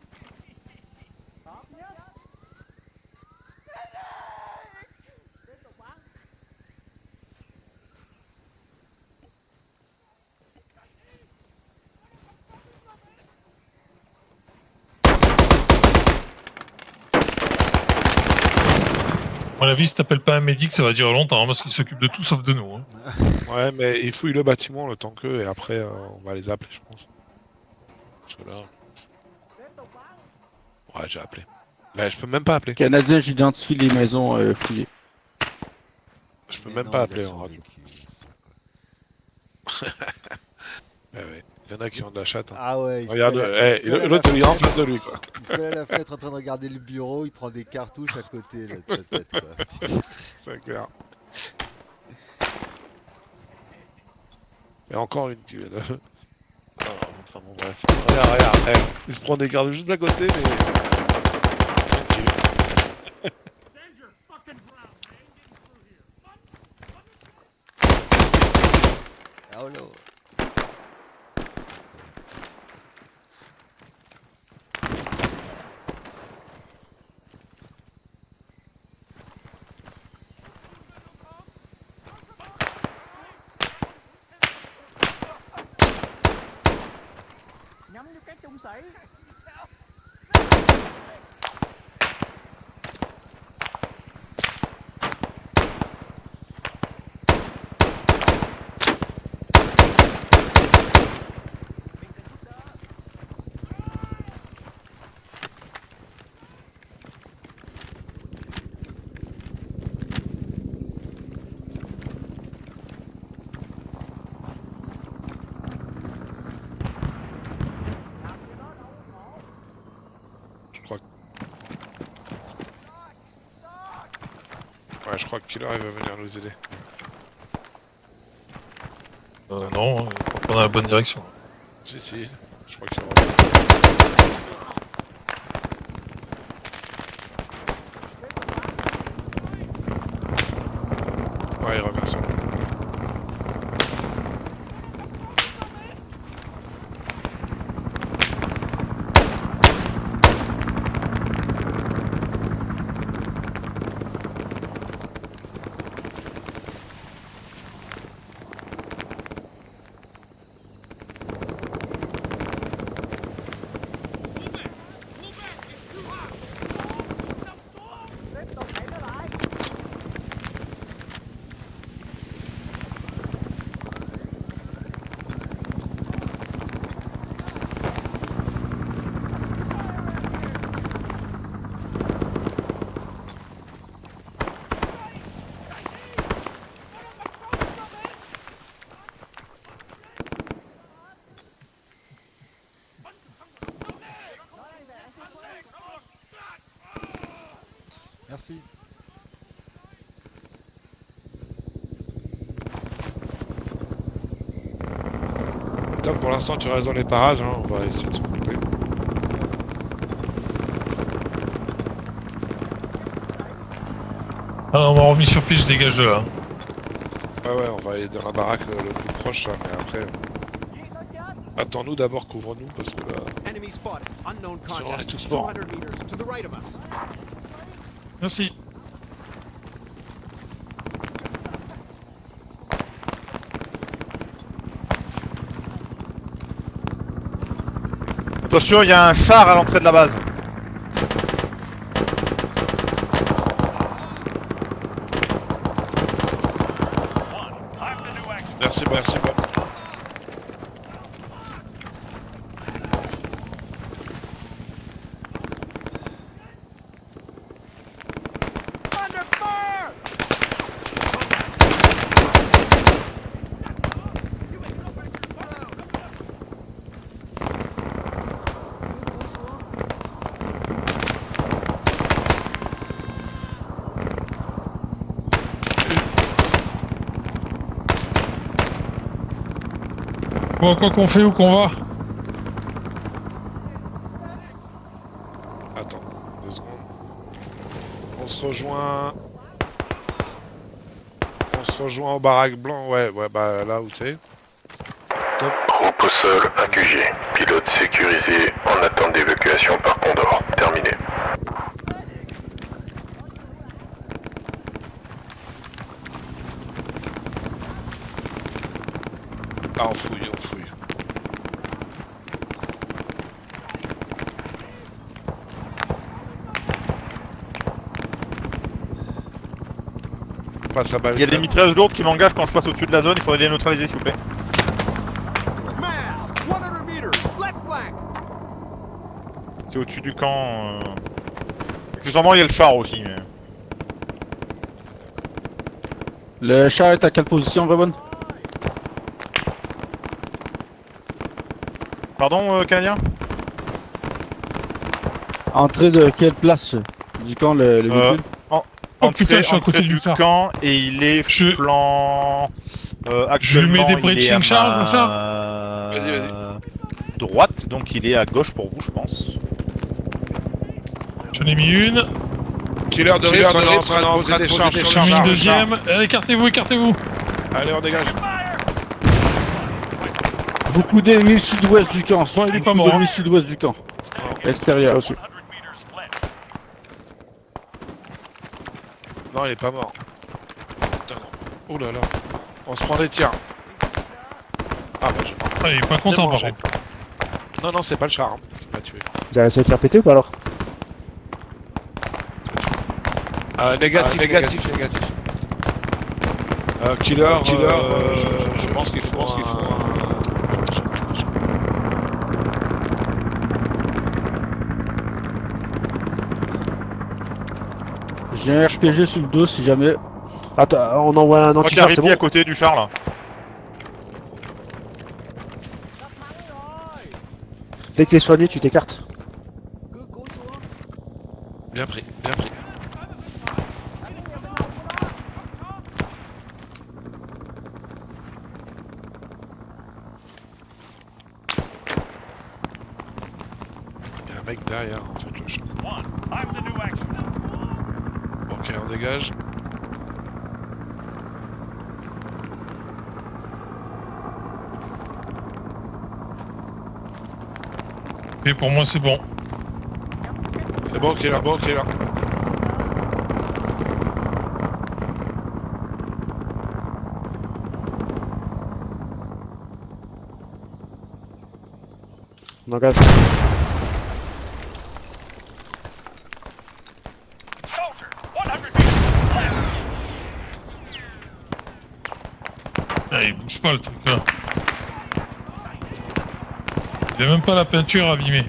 À mon avis, si t'appelles pas un médic, ça va durer longtemps, hein, parce qu'il s'occupe de tout sauf de nous. Hein. Ouais, mais ils fouillent le bâtiment le temps qu'eux, et après, on va les appeler, je pense. Parce que là. Ouais, j'ai appelé. Là, je peux même pas appeler. Canadien, j'identifie les maisons fouillées. Je peux même pas appeler en radio. Ouais. Il y en a qui ont de la chatte. Hein. Ah ouais, regarde, l'autre il est en face de lui, quoi. Il se colle à la fenêtre en train de regarder le bureau, il prend des cartouches à côté là, de sa tête, quoi. C'est clair. Et encore une qui vient de... Enfin bon, bref. Regarde. Il se prend des cartouches juste à côté, mais... Oh là. Nhắm vô cái trung sĩ. Ouais, je crois que Killer il va venir nous aider. Non, on va dans la bonne direction. Si, je crois qu'il va. Ouais, il revient sur nous. merci. Top, pour l'instant, tu restes dans les parages, hein, on va essayer de s'occuper. Ah, on m'a remis sur pied, je dégage de là. Ouais, on va aller dans la baraque le plus proche, là, mais après... Attends-nous d'abord, couvre-nous, parce que là... Enemy spotted. Unknown Si on est contact. tous morts. 200 meters to the right of us. Merci. Attention, il y a un char à l'entrée de la base. Merci, merci, Bob. Under fire! Bon, quoi qu'on fait, où qu'on va? Attends, 2 secondes. On se rejoint... On se rejoint au baraque blanc, ouais, bah là où c'est. Top. Groupe au sol, accugé. Pilote sécurisé en attente d'évacuation par Condor. Terminé. Ah, on fouille, on fouille. Passe à balle. Il y a des mitrailleuses lourdes qui m'engagent quand je passe au-dessus de la zone, il faudrait les neutraliser s'il vous plaît. Man! 100 meters! Left flank! C'est au-dessus du camp. Accessoirement, il y a le char aussi. Mais... Le char est à quelle position, Rebon? Pardon, Canadien? Entrée de quelle place du camp, le véhicule? Oh putain, je suis à côté entrée du du char. camp et il est Je- flanc. Je lui mets des actuellement, il est breaching à charge, ma mon Vas-y. droite, donc il est à gauche pour vous, je pense. J'en ai mis une. Killer de Rips, on est en train de poser des charges sur J'en ai le mis une char. deuxième. Allez, écartez-vous, écartez-vous. Allez, on dégage. Beaucoup d'ennemis sud-ouest du camp. Bon, il est pas Beaucoup mort, d'ennemis hein. sud-ouest du camp. Extérieur. Non, il est pas mort. Putain, non. Oh là là. On se prend des tirs. Ah, bah, j'ai mort. Ah, il est pas content, par j'ai- contre. Non, c'est pas le char hein, qui m'a tué. Vous allez essayer de faire péter ou pas alors? Négatif. Killer, je pense qu'il faut J'ai un RPG sur le dos si jamais. Attends, on envoie un Je crois qu'il y a un anti-char, c'est répit bon? à côté du char là. Dès que t'es soigné, tu t'écartes. Bien pris. Il y a un mec derrière en fait le chat. Ok, on dégage. Et pour moi, c'est bon. C'est bon, Killer. On engage. Ah, il bouge pas le truc là. Il a même pas la peinture abîmée.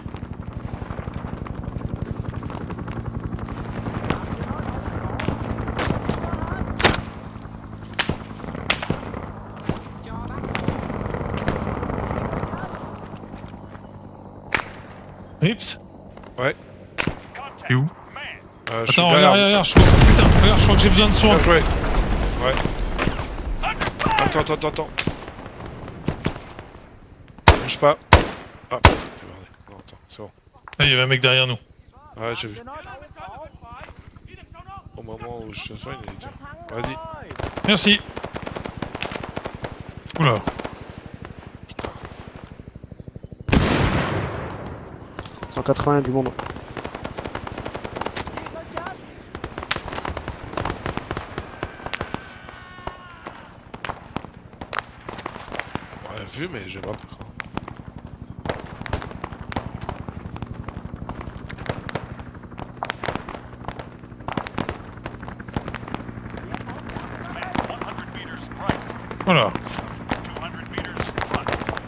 Rips? Ouais. Et où? Je suis Attends, derrière. regarde, je crois, putain, regarde, je crois que j'ai besoin de soin. Bien joué. Ouais. Attends. Bouge pas. Ah putain, regardez. Non, attends, c'est bon. Ah, il y avait un mec derrière nous. Ouais, j'ai vu. Au moment où je fais ça, il est tiens. Vas-y. Merci. Oula. Putain. 180 du monde. On l'a vu, mais j'ai pas peur. Voilà.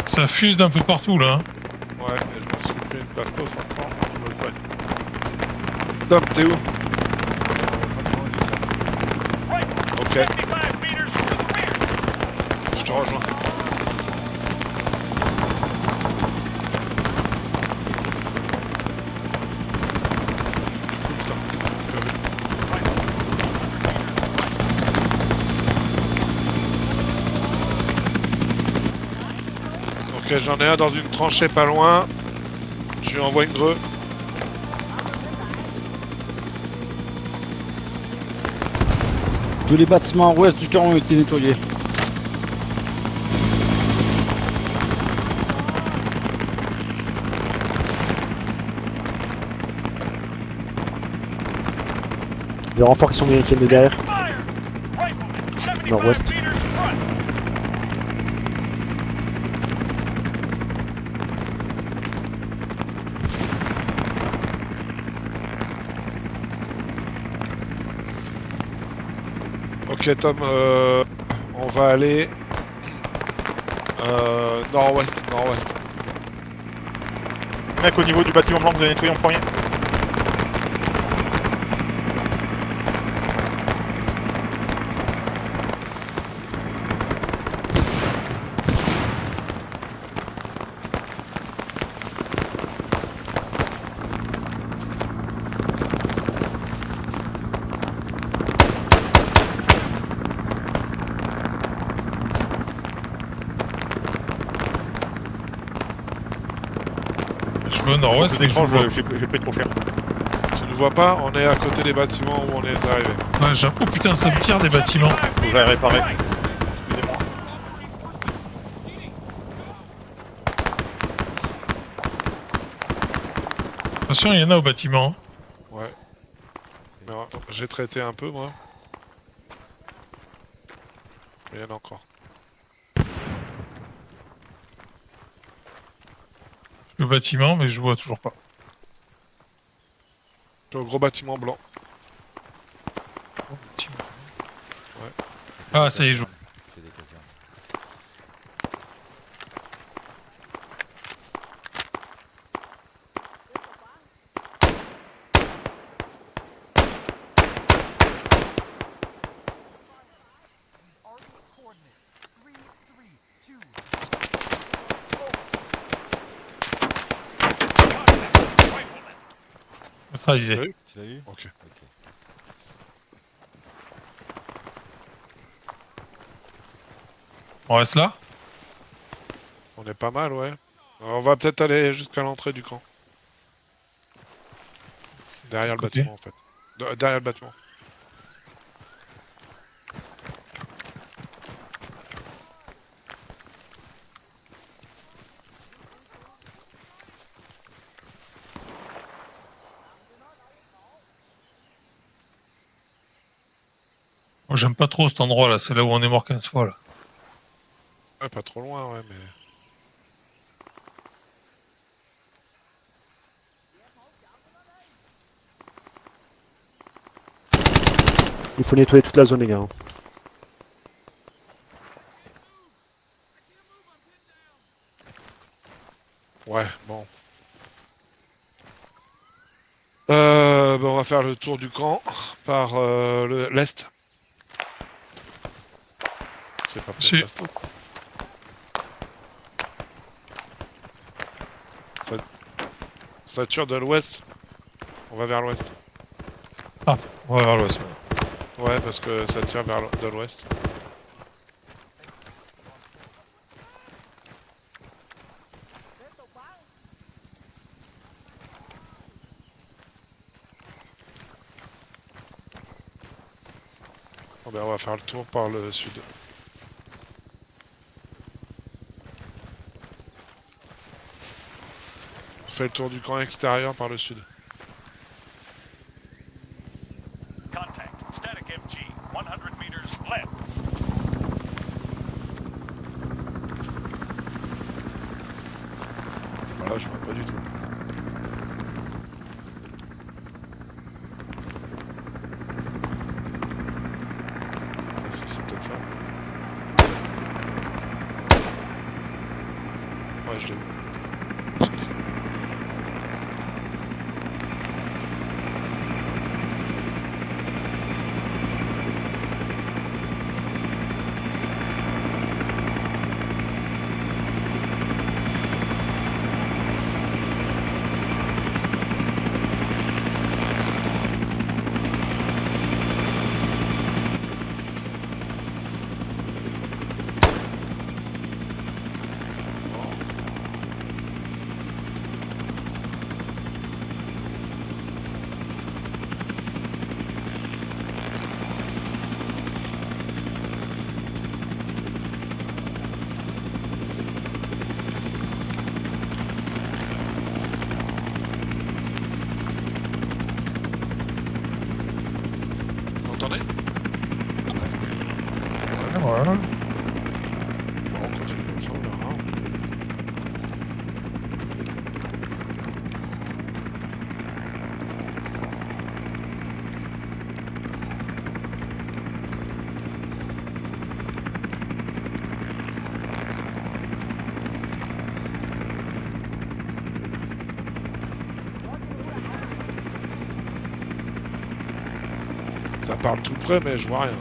Ça fuse d'un peu partout là. Hein. Ouais, et je me suis fait une passe encore. Tom, t'es où? Ok. Je te rejoins. Putain. Ok, j'en ai un dans une tranchée pas loin. Je lui envoie une greu. Tous les bâtiments ouest du camp ont été nettoyés. Les renforts qui sont américains de derrière. Nord-ouest. Ok Tom, on va aller nord-ouest. Mec, au niveau du bâtiment blanc que vous avez nettoyé en premier. Je veux au nord-ouest. mais je D'écran, vois- j'ai pris trop cher. Tu ne vois pas, on est à côté des bâtiments où on est arrivé. Ouais, oh putain, ça me tire des bâtiments. Faut que j'aille réparer. Excusez-moi. Attention, il y en a au bâtiment. Ouais. Mais, j'ai traité un peu moi. Mais il y en a encore. Je suis au bâtiment, mais je vois toujours pas. Je suis au gros bâtiment blanc. Au bâtiment. Ouais. Ah, ça y est, je vois. C'est des casernes. Neutralisé. Oui. Tu l'as eu? Ok. On reste là? On est pas mal, ouais. Alors, on va peut-être aller jusqu'à l'entrée du camp. Derrière le Côté. bâtiment en fait. Derrière le bâtiment. Moi, j'aime pas trop cet endroit là, c'est là où on est mort 15 fois là. Ouais, pas trop loin, ouais, mais. Il faut nettoyer toute la zone, les gars. Ouais, bon. Ben, on va faire le tour du camp par l'est. C'est pas Si. possible. Ça tire de l'ouest. On va vers l'ouest. Ah, on va vers l'ouest. Ouais, parce que ça tire vers de l'ouest. Bon, ben, on va faire le tour par le sud. On fait le tour du camp extérieur par le sud. Contact. Static MG. 100 meters left. Voilà, je vois pas du tout. Ah, si, c'est peut-être ça. Ouais, je l'ai vu. Vous entendez? Voilà. Bon, on continue comme ça, on verra. Ça parle tout près, mais je vois rien.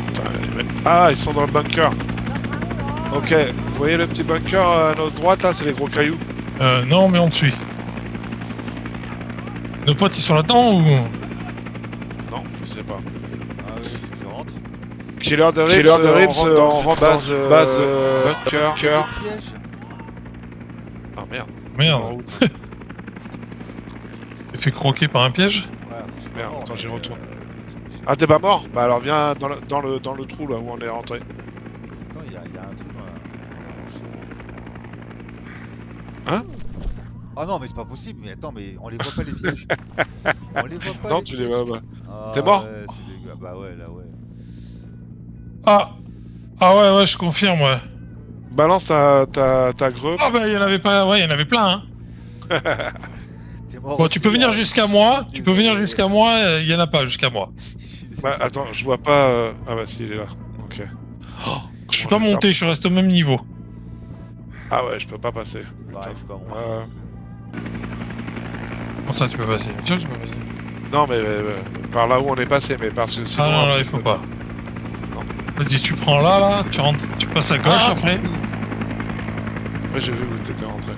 Putain, ah, ils sont dans le bunker. Ok, vous voyez le petit bunker à notre droite là, c'est les gros cailloux. Non, mais on te suit. Nos potes, ils sont là-dedans ou... Non, je sais pas. Ah oui, je rentre. Killer de Rips, on rentre base, bunker. Piège. Ah merde. Merde. T'es fait croquer par un piège? Ouais, je suis pas Merde, mort, attends, mais, j'y retourne. Ah, t'es pas mort? Bah alors viens dans le trou là où on est rentré. Attends, il y a un truc dans la roche. Hein? Ah non, mais c'est pas possible. Mais attends, mais on les voit pas les pièges. On les voit pas. Non, les tu les pièges. vois pas. Ah, T'es mort? ouais, c'est dégueu. Bah ouais, là ouais. Ah. Ah ouais, je confirme, ouais. Balance ta greu. Ah bah, il y en avait pas... Ouais, il y en avait plein, hein. T'es mort Bon, aussi, tu peux venir hein. jusqu'à moi. Je suis Tu peux venir désolé. jusqu'à moi, il y en a pas jusqu'à moi. Je suis désolé. Bah attends, je vois pas. Ah bah si, il est là. Ok. Oh, Je suis comment pas vais monté, je reste au même niveau. Ah ouais, je peux pas passer. Bah, Putain. je suis pas moi. Comment ça, tu peux passer? Bien sûr que tu peux passer. Non mais par là où on est passé, mais parce que sinon. Ah non, après, là, il faut pas. Non. Vas-y, tu prends là, tu rentres, tu passes à gauche Ah. après. Ouais, j'ai vu où t'étais rentré.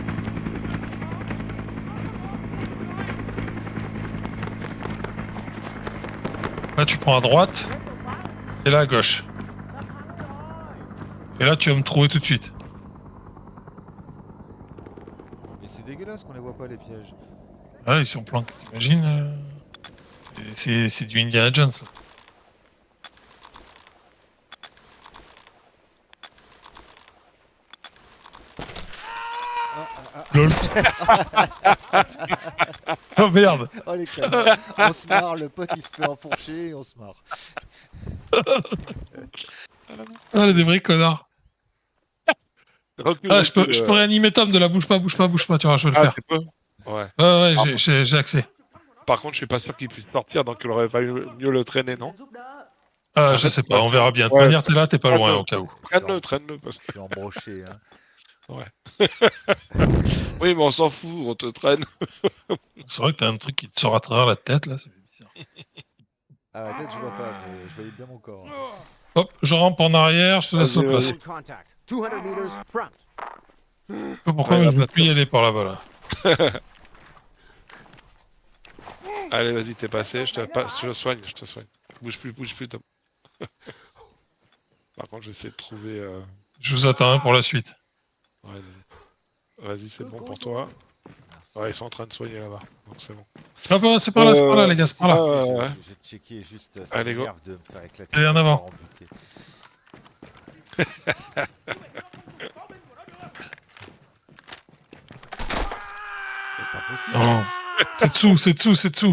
Là, tu prends à droite. Et là, à gauche. Et là, tu vas me trouver tout de suite. Mais c'est dégueulasse qu'on les voit pas les pièges. Ah, ils sont planqués, t'imagines c'est du Indiana Jones. Là. LOL. Oh merde. Oh les connards. On se marre, le pote il se fait enfourcher et on se marre. Ah, les des vrais connards. Recule, Ah, je peux recule, réanimer Tom de la bouge pas, tu vois, je vais le Ah, faire. tu peux? Ouais. Ouais, j'ai accès. Par contre, je suis pas sûr qu'il puisse sortir, donc il aurait fallu mieux le traîner, non? Ah, je sais pas, on verra bien. De toute Ouais. manière, t'es là, t'es pas loin au cas où. Traîne-le, parce Je suis embroché, hein. Ouais. Oui, mais on s'en fout, on te traîne. C'est vrai que t'as un truc qui te sort à travers la tête, là, c'est bizarre. À la tête, je vois pas, mais je voyais bien mon corps. Hop, je rampe en arrière, je te laisse la Vas-y, place. vas-y. Contact. 200 meters front. Je sais pas pourquoi, Ouais, mais la je veux place, plus y aller par là-bas, là. Allez, vas-y, t'es passé, je te soigne, je te soigne. Bouge plus, Tom. Par contre, je vais essayer de trouver... Je vous attends hein, pour la suite. Ouais, vas-y. Vas-y, c'est bon pour toi. Ouais, ils sont en train de soigner là-bas, donc c'est bon. Ah bah, c'est par là, les gars, c'est par là. ouais. J'ai checké juste, ça Allez, go. m'énerve de me faire éclater. Allez, en le avant. corps buté. Mais c'est pas possible. Oh. C'est dessous. Ah, c'est dessous. C'est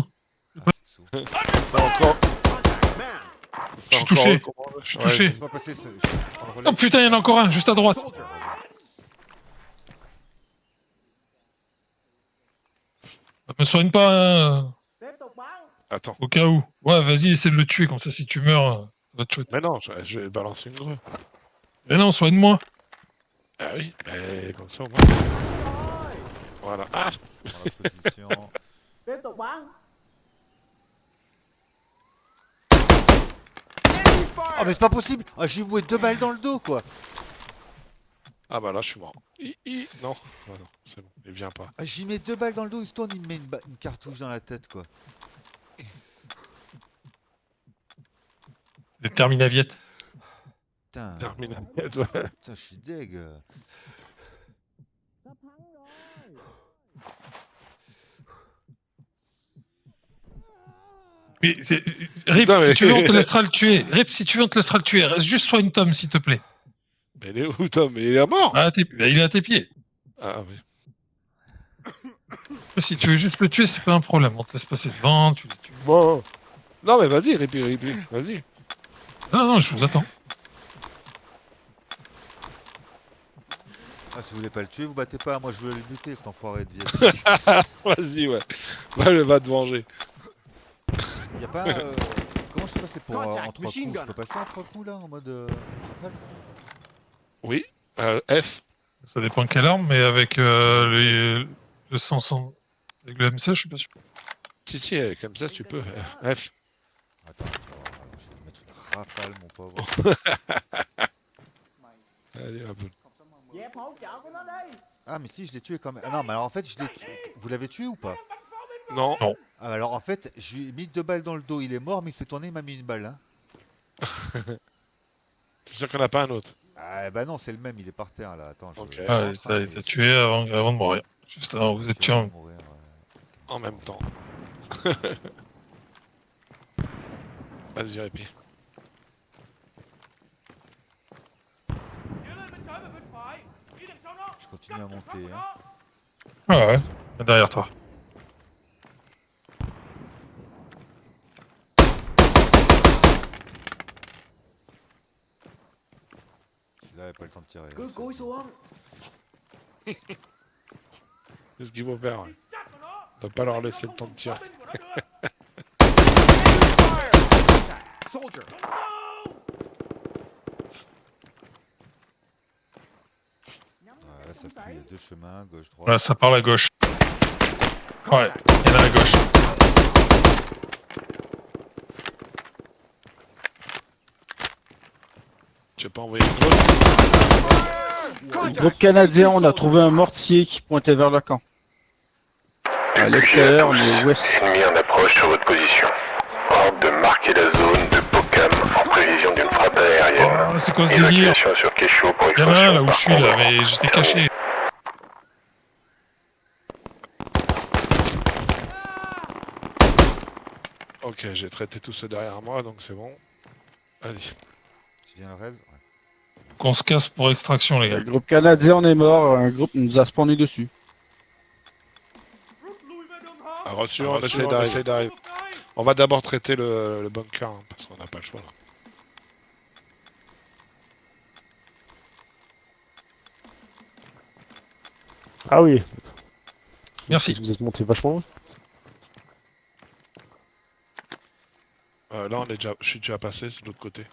encore... Man. Je suis touché. Je suis touché. Laisse-moi passer ce... je vais prendre le relais. Oh putain, il y en a encore un, juste à droite. Soldier. Me soigne pas, hein, Attends. au cas où. Ouais, vas-y, essaie de le tuer, comme ça, si tu meurs, ça va te chouette. Mais non, je vais balancer une grue. Mais non, soigne-moi. Ah oui, mais comme ça au moins. Voilà. Ah, Dans la position. Oh mais c'est pas possible. Ah, j'ai voué 2 balles dans le dos quoi. ah bah là, je suis mort. Non, ah non, c'est bon, il vient pas. Ah, j'y mets 2 balles dans le dos, il se tourne, il me met une cartouche dans la tête quoi. Des Terminaviette. Putain, Terminé. putain, je suis deg. Mais Rip, Putain, si mais- tu veux, on te laissera le tuer. Rip, si tu veux, on te laissera le tuer. Reste juste soigne Tom, s'il te plaît. Mais il est où, Tom? Mais il est mort. Ah, il est à tes pieds. Ah oui. Si tu veux juste le tuer, c'est pas un problème. On te laisse passer devant, tu le tues. Bon. Non, mais vas-y, Ripi, vas-y. Non, je vous attends. Ah, si vous voulez pas le tuer, vous battez pas. Moi je veux le buter, cet enfoiré de Viet. Vas-y, ouais. Va te venger. Y'a pas. Comment je peux passer pour Contact, en 3 machine coups? Je gun. peux passer en 3 coups là en mode. Rafale Oui. F. Ça dépend quelle arme, mais avec le 100, avec le MC, je suis pas sûr. Si, comme ça, tu peux. F. Attends, je vais mettre une rafale, mon pauvre. Allez, hop. Ah, mais si, je l'ai tué quand même. Ah non, mais alors en fait, je l'ai tué. Vous l'avez tué ou pas? Non. Ah, alors en fait, je lui ai mis 2 balles dans le dos. Il est mort, mais il s'est tourné, il m'a mis une balle. Hein. C'est sûr qu'on n'a pas un autre. Ah, bah non, c'est le même, il est par terre là. Attends, je Ok. Ah, il t'a tué avant de mourir. Juste avant, vous êtes tué en... mourir, ouais. En même temps. Vas-y, Ripi. Je continue à monter. Hein. Ah ouais, derrière toi. Là, il a pas le temps de tirer. C'est ce qu'il faut faire. Ouais. On peut pas leur laisser le temps de tirer. Soldier. Ah, là, ça pue, il y a 2 chemins, gauche, droite. Là, ça part à gauche. Ouais, il y en a à gauche. Tu veux pas envoyer une drone? Groupe canadien, on a trouvé un mortier qui pointait vers le camp. À l'extérieur, on est ouest. Ennemi en approche sur votre position. Ordre de marquer la zone de Pocam en prévision d'une frappe aérienne. Oh, c'est quoi ce délire? Évacuation sur Kesho pour Il y en a un là où extraction je suis là, par mais j'étais caché. Ok, j'ai traité tous ceux derrière moi, donc c'est bon. Vas-y. Tu viens le raise? Ouais. Qu'on se casse pour extraction, les Le gars. groupe canadien, on est mort. Un groupe nous a spawné dessus. Ah, reçu, on essaie d'arriver. On va d'abord traiter le bunker, hein, parce qu'on n'a pas le choix là. Ah oui. Merci. Vous êtes monté vachement loin. Là, je suis déjà passé, c'est de l'autre côté.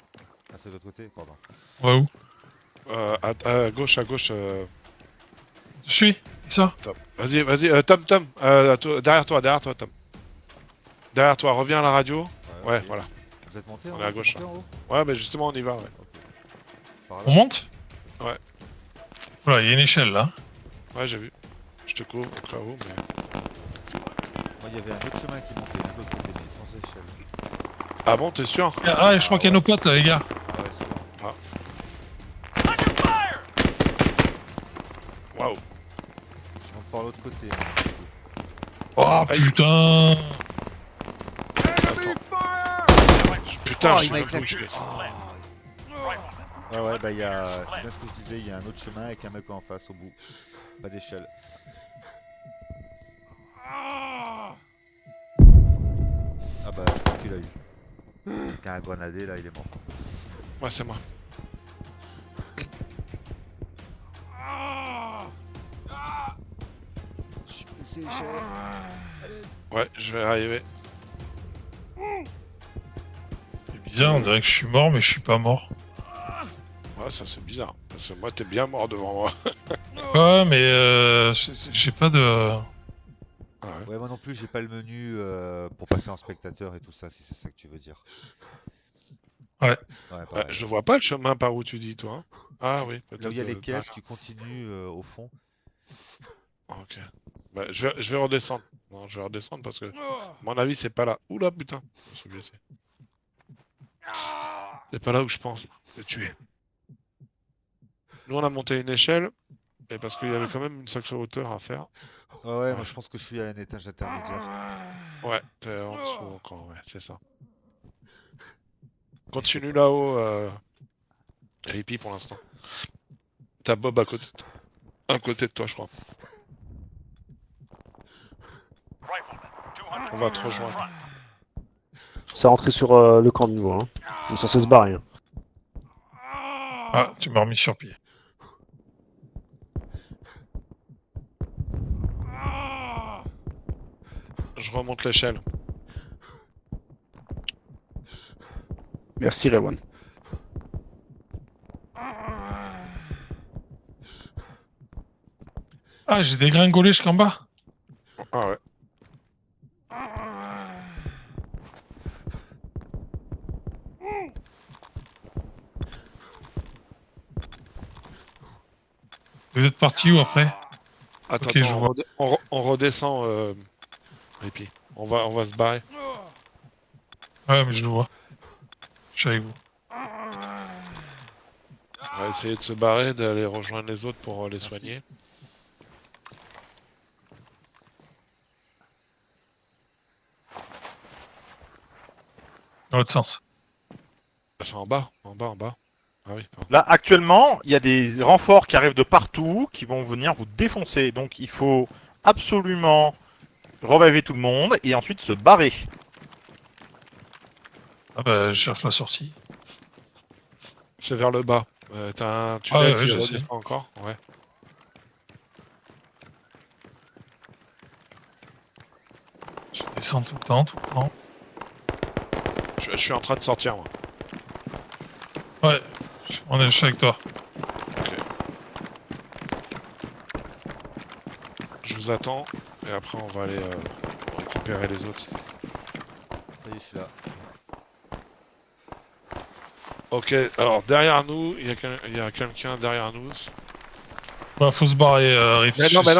Ah, c'est de l'autre côté? Pardon. Ouais, où? À gauche. Je suis? C'est ça? Tom. Vas-y, Tom. Derrière toi, Tom. Derrière toi, reviens à la radio. Ouais, ok. voilà. Vous êtes monté en On est à haut, gauche, monté en haut Ouais, bah justement, on y va, ouais. Par là On monte Ouais. Voilà, il y a une échelle là. Ouais, j'ai vu. Je te couvre au cas où, mais... Moi, il y avait un autre chemin qui montait de l'autre côté, mais sans échelle. Ah bon, t'es sûr? Ah, je crois qu'il y a nos potes là, les gars. Ah ouais, sûr. Waouh. Je monte par l'autre côté. Hein. Oh putain. Attends. Putain, Oh, je il m'a sais même pas où éclaté. je suis. Ouais, bah, il y a. C'est bien ce que je disais, il y a un autre chemin avec un mec en face au bout. Pas d'échelle. Ah bah, je crois qu'il a eu. Avec un grenadé, là, il est mort. Ouais, c'est moi. Je suis baissé échelle. Ouais, je vais arriver. C'est bizarre, on dirait que je suis mort, mais je suis pas mort. Ouais, ça c'est bizarre. Parce que moi, t'es bien mort devant moi. Ouais, mais j'ai pas de. Ah ouais. Ouais, moi non plus, j'ai pas le menu pour passer en spectateur et tout ça, si c'est ça que tu veux dire. Ouais. Ouais, Ouais, pareil. je vois pas le chemin par où tu dis, toi. Hein. Ah oui, peut-être. Là où il y a les caisses, derrière. tu continues au fond. Ok. Bah, je vais redescendre. Non, je vais redescendre parce que, à mon avis, c'est pas là. Oula, putain. Je me suis blessé. C'est pas là où je pense le tuer. Nous, on a monté une échelle. Et parce qu'il y avait quand même une sacrée hauteur à faire. Ouais, moi je pense que je suis à un étage intermédiaire. Ouais, t'es en dessous encore, ouais, c'est ça. Continue là-haut, Rippy pour l'instant. T'as Bob à côté de toi, je crois. On va te rejoindre. C'est rentré sur le camp de nouveau. Hein. On est censé se barrer. Hein. Ah, tu m'as remis sur pied. Je remonte l'échelle. Merci, Rewan. Ah, j'ai dégringolé jusqu'en bas. Ah ouais. Vous êtes parti où après? Attends, Ok, je vois. on redescend, Rippy. On va se barrer. Ouais, mais je le vois. Je suis avec vous. On va essayer de se barrer, d'aller rejoindre les autres pour les soigner. Dans l'autre sens. C'est en bas, en bas, en bas. Ah oui, pardon. Là, actuellement, il y a des renforts qui arrivent de partout qui vont venir vous défoncer. Donc, il faut absolument reviver tout le monde et ensuite se barrer. Ah bah, je cherche la sortie. C'est vers le bas. T'as un tunnel ouais, qui je redescend sais. encore. Ouais. Je descends tout le temps, tout le temps. Je suis en train de sortir, moi. Ouais, je suis avec toi. Ok. Je vous attends. Et après, on va aller récupérer les autres. Ça y est, je suis là. Ok, alors derrière nous, il y a quelqu'un derrière nous. Bah, faut se barrer, Riff. Mais Je non, sais il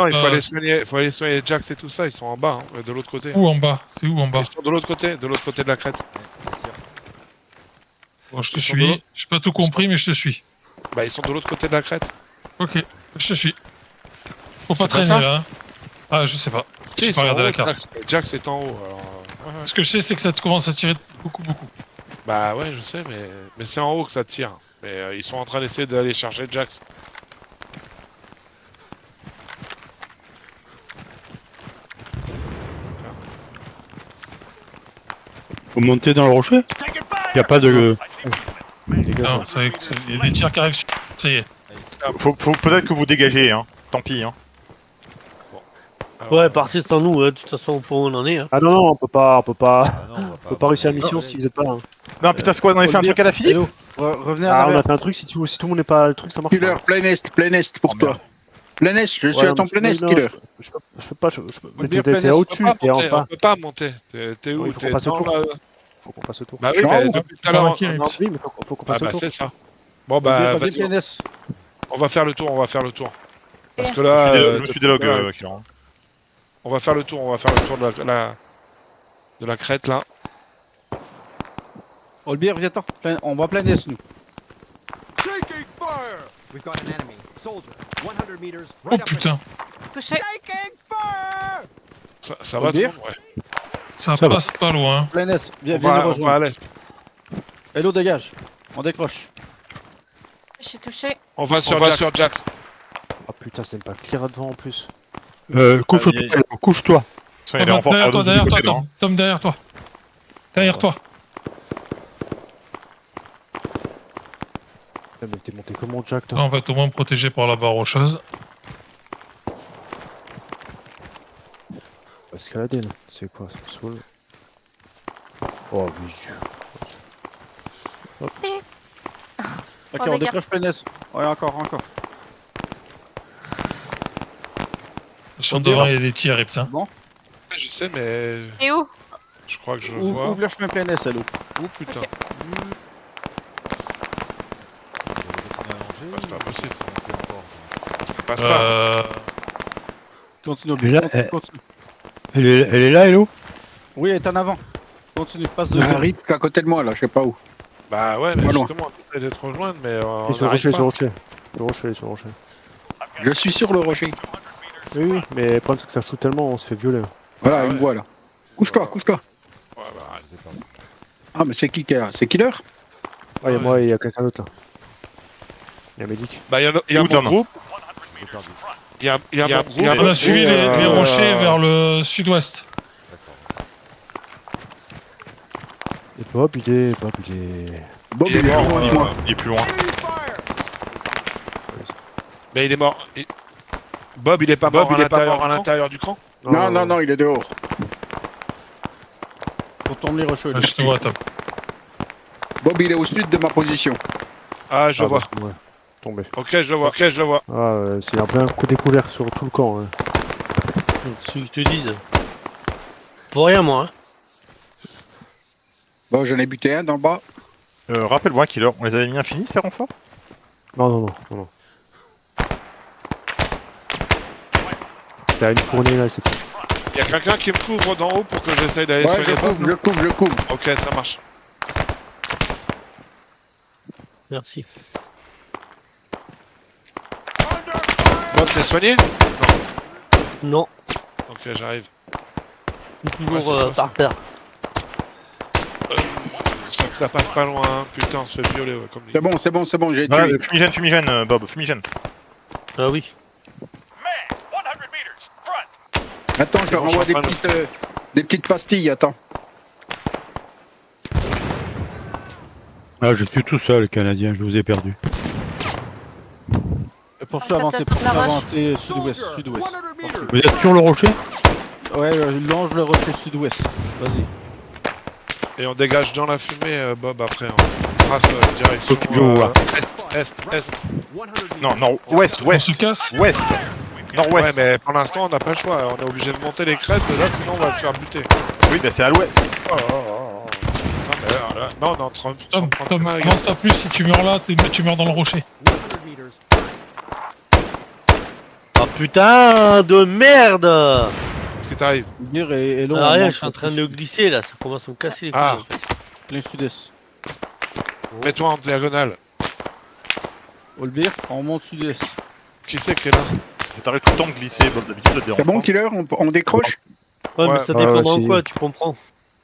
pas- faut aller soigner Jax et tout ça, ils sont en bas, hein, de l'autre côté. Où en bas? C'est où en bas? Ils sont de l'autre côté de la crête. Ouais, ça tire. Bon, je te Ils sont de suis. l'autre- J'ai pas tout compris, mais je te suis. Bah, ils sont de l'autre côté de la crête. Ok, je te suis. Faut pas C'est pas traîner ça là. Hein. Ah, je sais pas. Si, J'ai ils pas sont en regardé haut, la carte. Jax est en haut, alors... ouais. Ce que je sais, c'est que ça te commence à tirer beaucoup. Bah ouais, je sais, mais c'est en haut que ça tire. Mais ils sont en train d'essayer d'aller charger Jax. Vous montez dans le rocher? Y a pas de. Non, il y a des tirs qui arrivent sur. Ça y est. Faut peut-être que vous dégagez, hein. Tant pis, hein. Alors, Ouais, partez sans nous, de toute façon, pour où on en est. Hein. Ah non, on peut pas, Ah non, on on peut pas réussir la mission abandonner. si vous êtes pas là. Hein. Non, putain, c'est quoi? On avait fait un truc à la Philippe? Revenez Ah, à on l'arrière. a fait un truc, si tout le monde n'est pas le truc, ça marche Killer, pas. plein est pour Oh, toi. merde. Plein est, je suis Ouais, à ton mais plein est, non, Killer. Je peux pas, mais dire t'es plein est, au-dessus, t'es en bas. On peut pas monter. T'es où? Oui, faut qu'on T'es fasse le dans tour. la... Faut qu'on fasse le tour. Bah Je oui, suis en mais haut. depuis tout à l'heure, Qui est Oui, mais faut qu'on Ah fasse le bah tour. c'est ça. Bon bah vas-y, plein est. on va faire le tour, on va faire le tour. Parce que Je là, je me suis délog, là, Killer. on va faire le tour, de la crête là. Olbier, viens-t'en. On va plein est, nous. Taking fire! We've got an enemy. Soldier, 100 meters, Oh right up putain, Taking fire! Ça va tout le monde, ouais. ça Ça va. passe pas loin. Plein est, viens On nous va à rejoindre. l'est. Hello, dégage. On décroche. Je suis touché. On va sur Jax. Ah putain, c'est pas clear devant en plus. Couche-toi. Il y a des renforts Derrière sur toi, les deux derrière toi, côtés, là, Tom. Tom, derrière toi. Derrière toi. Ah, mais t'es monté comment, Jack, Là, toi? on va être au moins protégé par la barre rocheuse. Escalader, là. C'est quoi, ça me saoule. Oh, oui. Ok, Oh, on dégâts. décroche plein est. Ouais, encore. Sur devant, il y a des tirs, Rips. Hein. Bon. Je sais, mais Et où? je crois que je vois. Ouvre le chemin plein est, hello. Oh putain, c'est pas possible. Ça passe pas. Continue, Mais là, Olbier. Continue. Elle est là, Hello? Oui, elle est en avant. Continue, passe Il y a un devant. rip à côté de moi, là, je sais pas où. Bah ouais, mais Pas loin. justement, on essaie de te rejoindre, mais on Et sur le n'arrive rocher, pas. sur le rocher. Je suis sur le rocher. Oui, mais le problème c'est que ça shoot tellement, on se fait violer. Voilà, Ah il me ouais. voit, là. Couche-toi. Ouais, bah, Je les ai perdus. Ah, mais c'est qui est là? C'est Killer? Ah, y'a moi et y'a quelqu'un d'autre là. Y'a Medic. bah y a Où, mon Tom groupe, Je les ai perdus. y a mon groupe. On a suivi les rochers vers vers le sud-ouest. Et Bob, il est. Bob, Il est il est mort, loin de moi. Il est plus loin. Mais il est mort. Bob, il est pas mort à l'intérieur du camp. Non, il est dehors. Faut tomber les rocheux. Ah, je te vois, Tom. Bob, il est au sud de ma position. Ah, je vois. Ouais, tombé. Ok, je le vois. Ah, c'est un peu un coup découvert sur tout le camp. Hein. Ce que je te dise. Pour rien, moi. Hein. Bon, j'en ai buté un dans le bas. Rappelle-moi, Killer, on les avait bien finis ces renforts? Non. T'as une fournée là, c'est tout. Y a quelqu'un qui me couvre d'en haut pour que j'essaye d'aller Ouais, sur je les Bob. couvre. Ok, ça marche. Merci. Bob, t'es soigné? Non, Ok, j'arrive. toujours Ouais, c'est pas par terre. Ça passe pas loin, hein. Putain, on se fait violer, ouais, comme dit. C'est bon, j'ai Voilà, tué. fumigène, Bob, fumigène. Ah oui. Attends, je C'est leur bon, envoie je suis en train des petites pastilles, attends. Ah, je suis tout seul, Canadien, je vous ai perdu. Poursuis, avancer, sud-ouest. Poursuis. Vous êtes sur le rocher? Ouais, longe le rocher sud-ouest. Vas-y. Et on dégage dans la fumée, Bob, après. On trace direction. Je vous vois. Est. Non, ouest. On se casse. Ouest. Ouais, Nord-ouest. mais pour l'instant, on n'a pas le choix. On est obligé de monter les crêtes, là, sinon on va se faire buter. Oui, bah c'est à l'ouest. Non, mais là, non, on est en train Tom, de avance pas plus. Si tu meurs là, tu meurs dans le rocher. 100 meters. Ah putain de merde. Qu'est-ce qui t'arrive? Dire et long. Ah rien, je suis en train de glisser là, ça commence à me casser les couilles. Ah. en fait. Plein sud-est. Mets-toi en diagonale. Olbier, on monte sud-est. Qui c'est qui est là? T'arrêtes tout le temps de glisser, Bob, d'habitude, ça te dérange C'est bon, pas. Killer, on décroche? Ouais, mais Ouais, ça dépend dans si. quoi, tu comprends.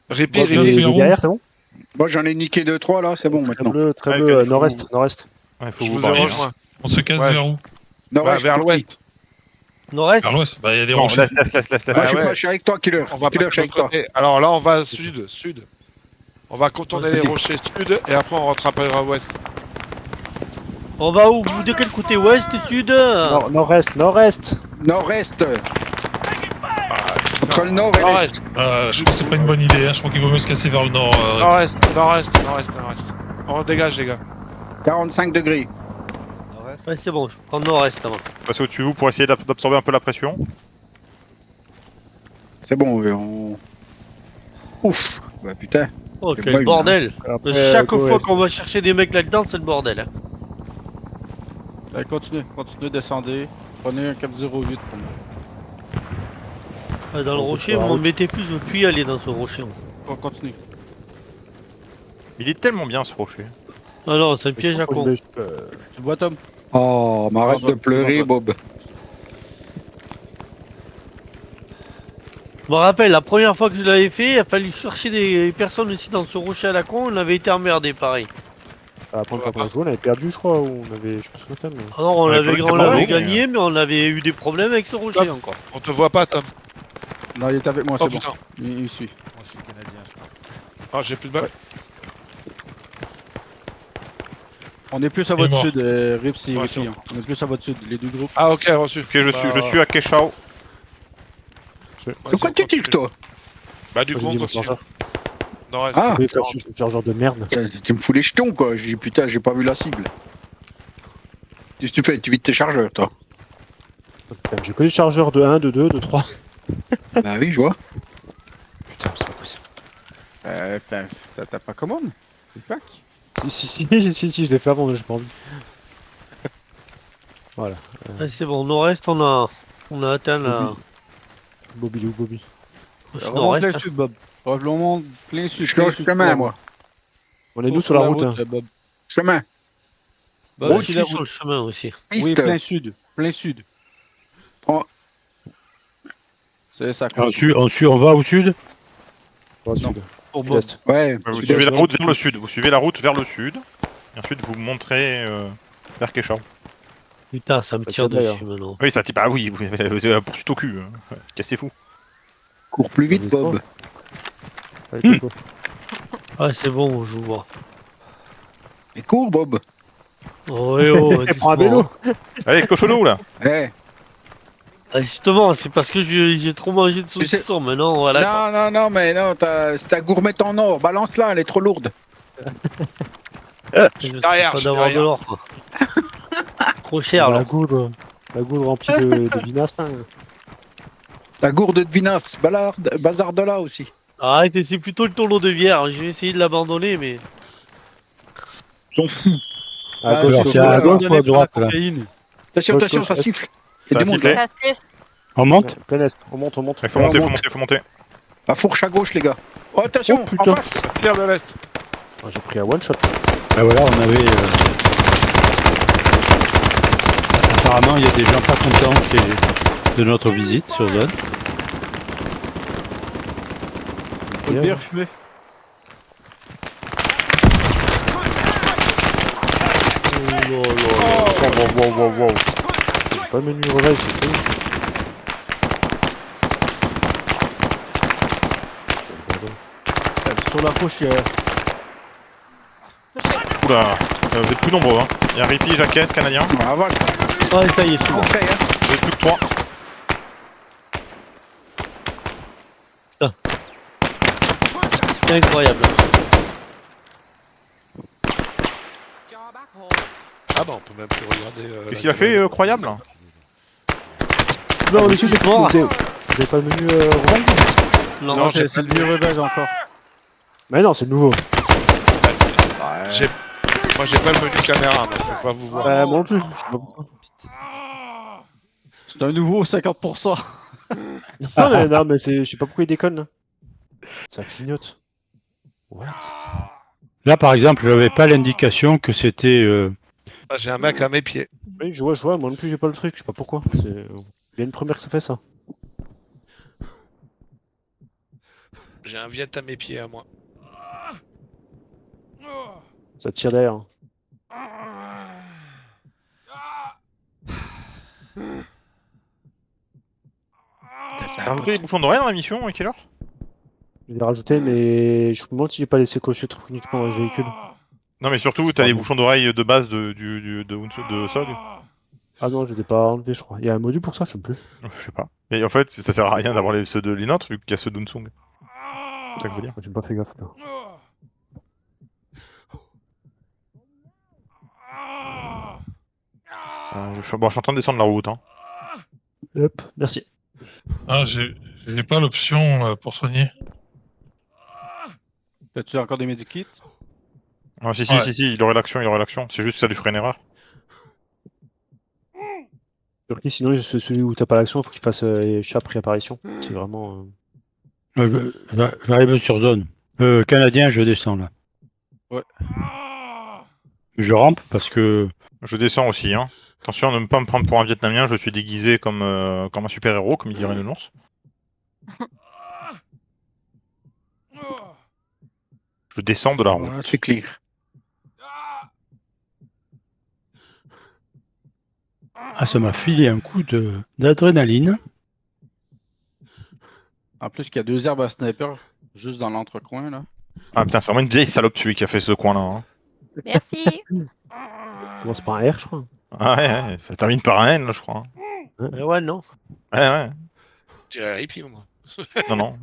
Ripi, Bob, Il Ripi. est derrière, c'est bon? Bon, j'en ai niqué 2-3 là, c'est bon Très maintenant. bleu, Ouais, bleu, faut- nord-est. Ouais, faut je vous vous ai barrer. rejoint. On se casse Ouais. vers où? Nord-est, Vers l'ouest. Nord-est. Vers l'ouest. Bah, il y a des Non, rochers. laisse. Moi, Ah ouais. je suis avec toi, Killer. On va Killer, pas je suis avec toi. côté. Alors là, on va sud. On va contourner les Vas-y. rochers sud et après on rattrapera ouest. On va où? De quel côté? Ouest, sud? Nord-est. Nord-est. Entre le nord et l'est. Nord-est. Je crois que c'est pas une bonne idée. Hein. Je crois qu'il vaut mieux se casser vers le nord. Nord-est. On dégage, les gars. 45 degrés. Nord-est. Ouais, c'est bon, je prends nord-est avant. Passez au-dessus de vous pour essayer d'absorber un peu la pression. C'est bon, on... Ouf. Bah putain. Oh, C'est quel pas une, bordel! Après, Chaque go, fois ouais, qu'on va chercher des mecs là-dedans, c'est le bordel. Hein. Allez, continuez, descendez. Prenez un cap 08 pour moi. Dans le On rocher, peut pas m'en route. mettez plus, je veux plus y aller dans ce rocher. Continue. Il est tellement bien ce rocher. Ah non, c'est un piège à con. Tu vois, Tom? Oh, mais arrête de pleurer, Bob. Je me rappelle, la première fois que je l'avais fait, il a fallu chercher des personnes aussi dans ce rocher à la con, on avait été emmerdés pareil. La première fois qu'on a joué, on avait perdu, je crois, ou on avait. Je sais pas ce qu'on fait, mais. Alors on Ouais, l'avait Claude, on t'as l'avait pas gagné, mais on avait eu des problèmes avec ce rocher Hop. encore. On te voit pas, Tom. Non, il est avec moi, Oh c'est bon. putain. Il suit. Moi je suis canadien, je crois. Ah, j'ai plus de balles. On est plus à Il est votre mort. sud, Rips et Ouais, Rippy, c'est hein. On est plus à votre sud, les deux groupes. Ah, ok, reçu. Ok, je suis à Keshao. De quoi tu tires, toi? Bah, du coup, on J'ai dit mon continue. chargeur. Nord-est. Ah. Oui, je suis un genre de merde. Tu me fous les jetons, quoi. Je dis, putain, j'ai pas vu la cible. Qu'est-ce que tu fais? Tu vides tes chargeurs, toi? Putain, j'ai que des chargeurs de 1, de 2, de 3. Bah oui, je vois. Putain, c'est pas possible. T'as pas commande? Une pack? Si, je l'ai fait avant, mais j'ai pas envie. Voilà. C'est bon, nord-est, on a atteint la. Bobby ou Bobby. C'est Remonte nord-est. plein hein. sud, Bob. Remonte plein sud. Je change chemin, moi. On est nous sur la route, hein. Bob. Chemin. Bob, Je suis suis la sur le route. chemin aussi. Oui, Piste. plein sud. Plein sud. Oh. C'est ça. On va au sud? Au sud. Pour Bob. Sud-est. Ouais. Vous sud-est. suivez la route vers le sud. Vous suivez la route vers le sud. Et ensuite, vous montrez vers Keshao. Putain, ça me Ça tire tire d'ailleurs. dessus maintenant. Oui, ça type. Ah oui, vous avez la poursuite au cul. Hein. Cassez-vous. Cours plus vite, Bob. Allez, Coco. Ah, c'est bon, je vous vois. Et cours, Bob. Oh, eh oh, Prends un vélo. Allez, cochonou là. Eh. Ah, justement, c'est parce que j'ai trop mangé de saucisson maintenant, voilà. Non, mais non, c'est ta gourmette en or. Balance-la, elle est trop lourde. Derrière, Pas je suis d'avoir de derrière. l'or, quoi. Trop cher, là. La gourde remplie de vinasse, hein. La gourde de Vinas, bazar de là aussi. Arrête, c'est plutôt le tonneau de bière. Je vais essayer de l'abandonner, mais. T'en fous. À Ah, gauche, c'est tiens, à chaud, gauche ou à droite, là? cocaïne. Attention, Gauche, attention, gauche, ça est. siffle. Il y Ça a a du monde. sifflé. là. Ça siffle. On monte? Plein est. On monte. Il faut monter, On faut monte. monter, faut monter. La fourche à gauche, les gars. Oh, attention, Oh, putain. en face. Pierre de l'Est. Ah, j'ai pris un one shot. Bah voilà, on avait... Apparemment, il y a des gens pas contents de notre visite sur zone. Faut le dire, fumé. J'ai pas le menu réveil, c'est chaud. Sur la fourche, il y a... Oula, vous êtes plus nombreux. Hein. Il y a Rippy, Jacques, Canadien. Ah, voilà. Ah, ça y est, je suis bon. Ok, hein. Vous êtes plus que 3. C'est incroyable. Ah bah, on peut même plus regarder. Qu'est-ce qu'il a fait, croyable? Non, on est tous équipés. Vous avez pas le menu réveil? Non, c'est le vieux réveil encore. Mais non, c'est le nouveau. Moi, j'ai pas le menu caméra, moi, je peux pas vous voir. Moi non plus. Je sais pas pourquoi. C'est un nouveau 50%. Non, mais c'est. Je sais pas pourquoi il déconne là. Ça clignote. What? Là, par exemple, j'avais pas l'indication que c'était... Ah, j'ai un mec à mes pieds. Oui, je vois, moi non plus j'ai pas le truc, je sais pas pourquoi. C'est. Il y a une première que ça fait ça. J'ai un Viet à mes pieds à moi. Ça tire derrière. T'as rajouté des bouchons d'oreille dans la mission, à quelle heure? Je l'ai rajouté, mais je me demande si j'ai pas laissé cocher trop uniquement dans ce véhicule. Non, mais surtout, C'est t'as pas les bon. bouchons d'oreille de base de Sog. Ah non, je l'ai pas enlevé, je crois. Il y a un module pour ça, je sais plus. Je sais pas. Et en fait, ça sert à rien d'avoir ceux de Linot vu qu'il y a ceux d'Unsung. C'est ça que je veux dire. J'ai pas fait gaffe là. Je suis en train de descendre la route. Hein. Hop, merci. Ah, j'ai pas l'option pour soigner. As-tu encore des medikits? Ah, si, Ouais. si, il aurait l'action. C'est juste que ça lui ferait une erreur. Turquie, sinon, celui où t'as pas l'action, faut qu'il fasse échappe réapparition. C'est vraiment. J'arrive sur zone. Canadien, je descends là. Ouais. Je rampe parce que. Je descends aussi. Hein. Attention à ne pas me prendre pour un Vietnamien, je suis déguisé comme un super-héros, comme il dirait Nounours. Je descends de la route. Voilà, c'est clair. Ah, ça m'a filé un coup d'adrénaline. En plus, qu'il y a 2 herbes à sniper juste dans l'entrecoin, là. Ah putain, c'est vraiment une vieille salope celui qui a fait ce coin-là. Hein. Merci. Commence par un R, je crois. Ah ouais, ça termine par un N, là, je crois. Ouais, non. Ouais. Je dirais hippie, moi. Non.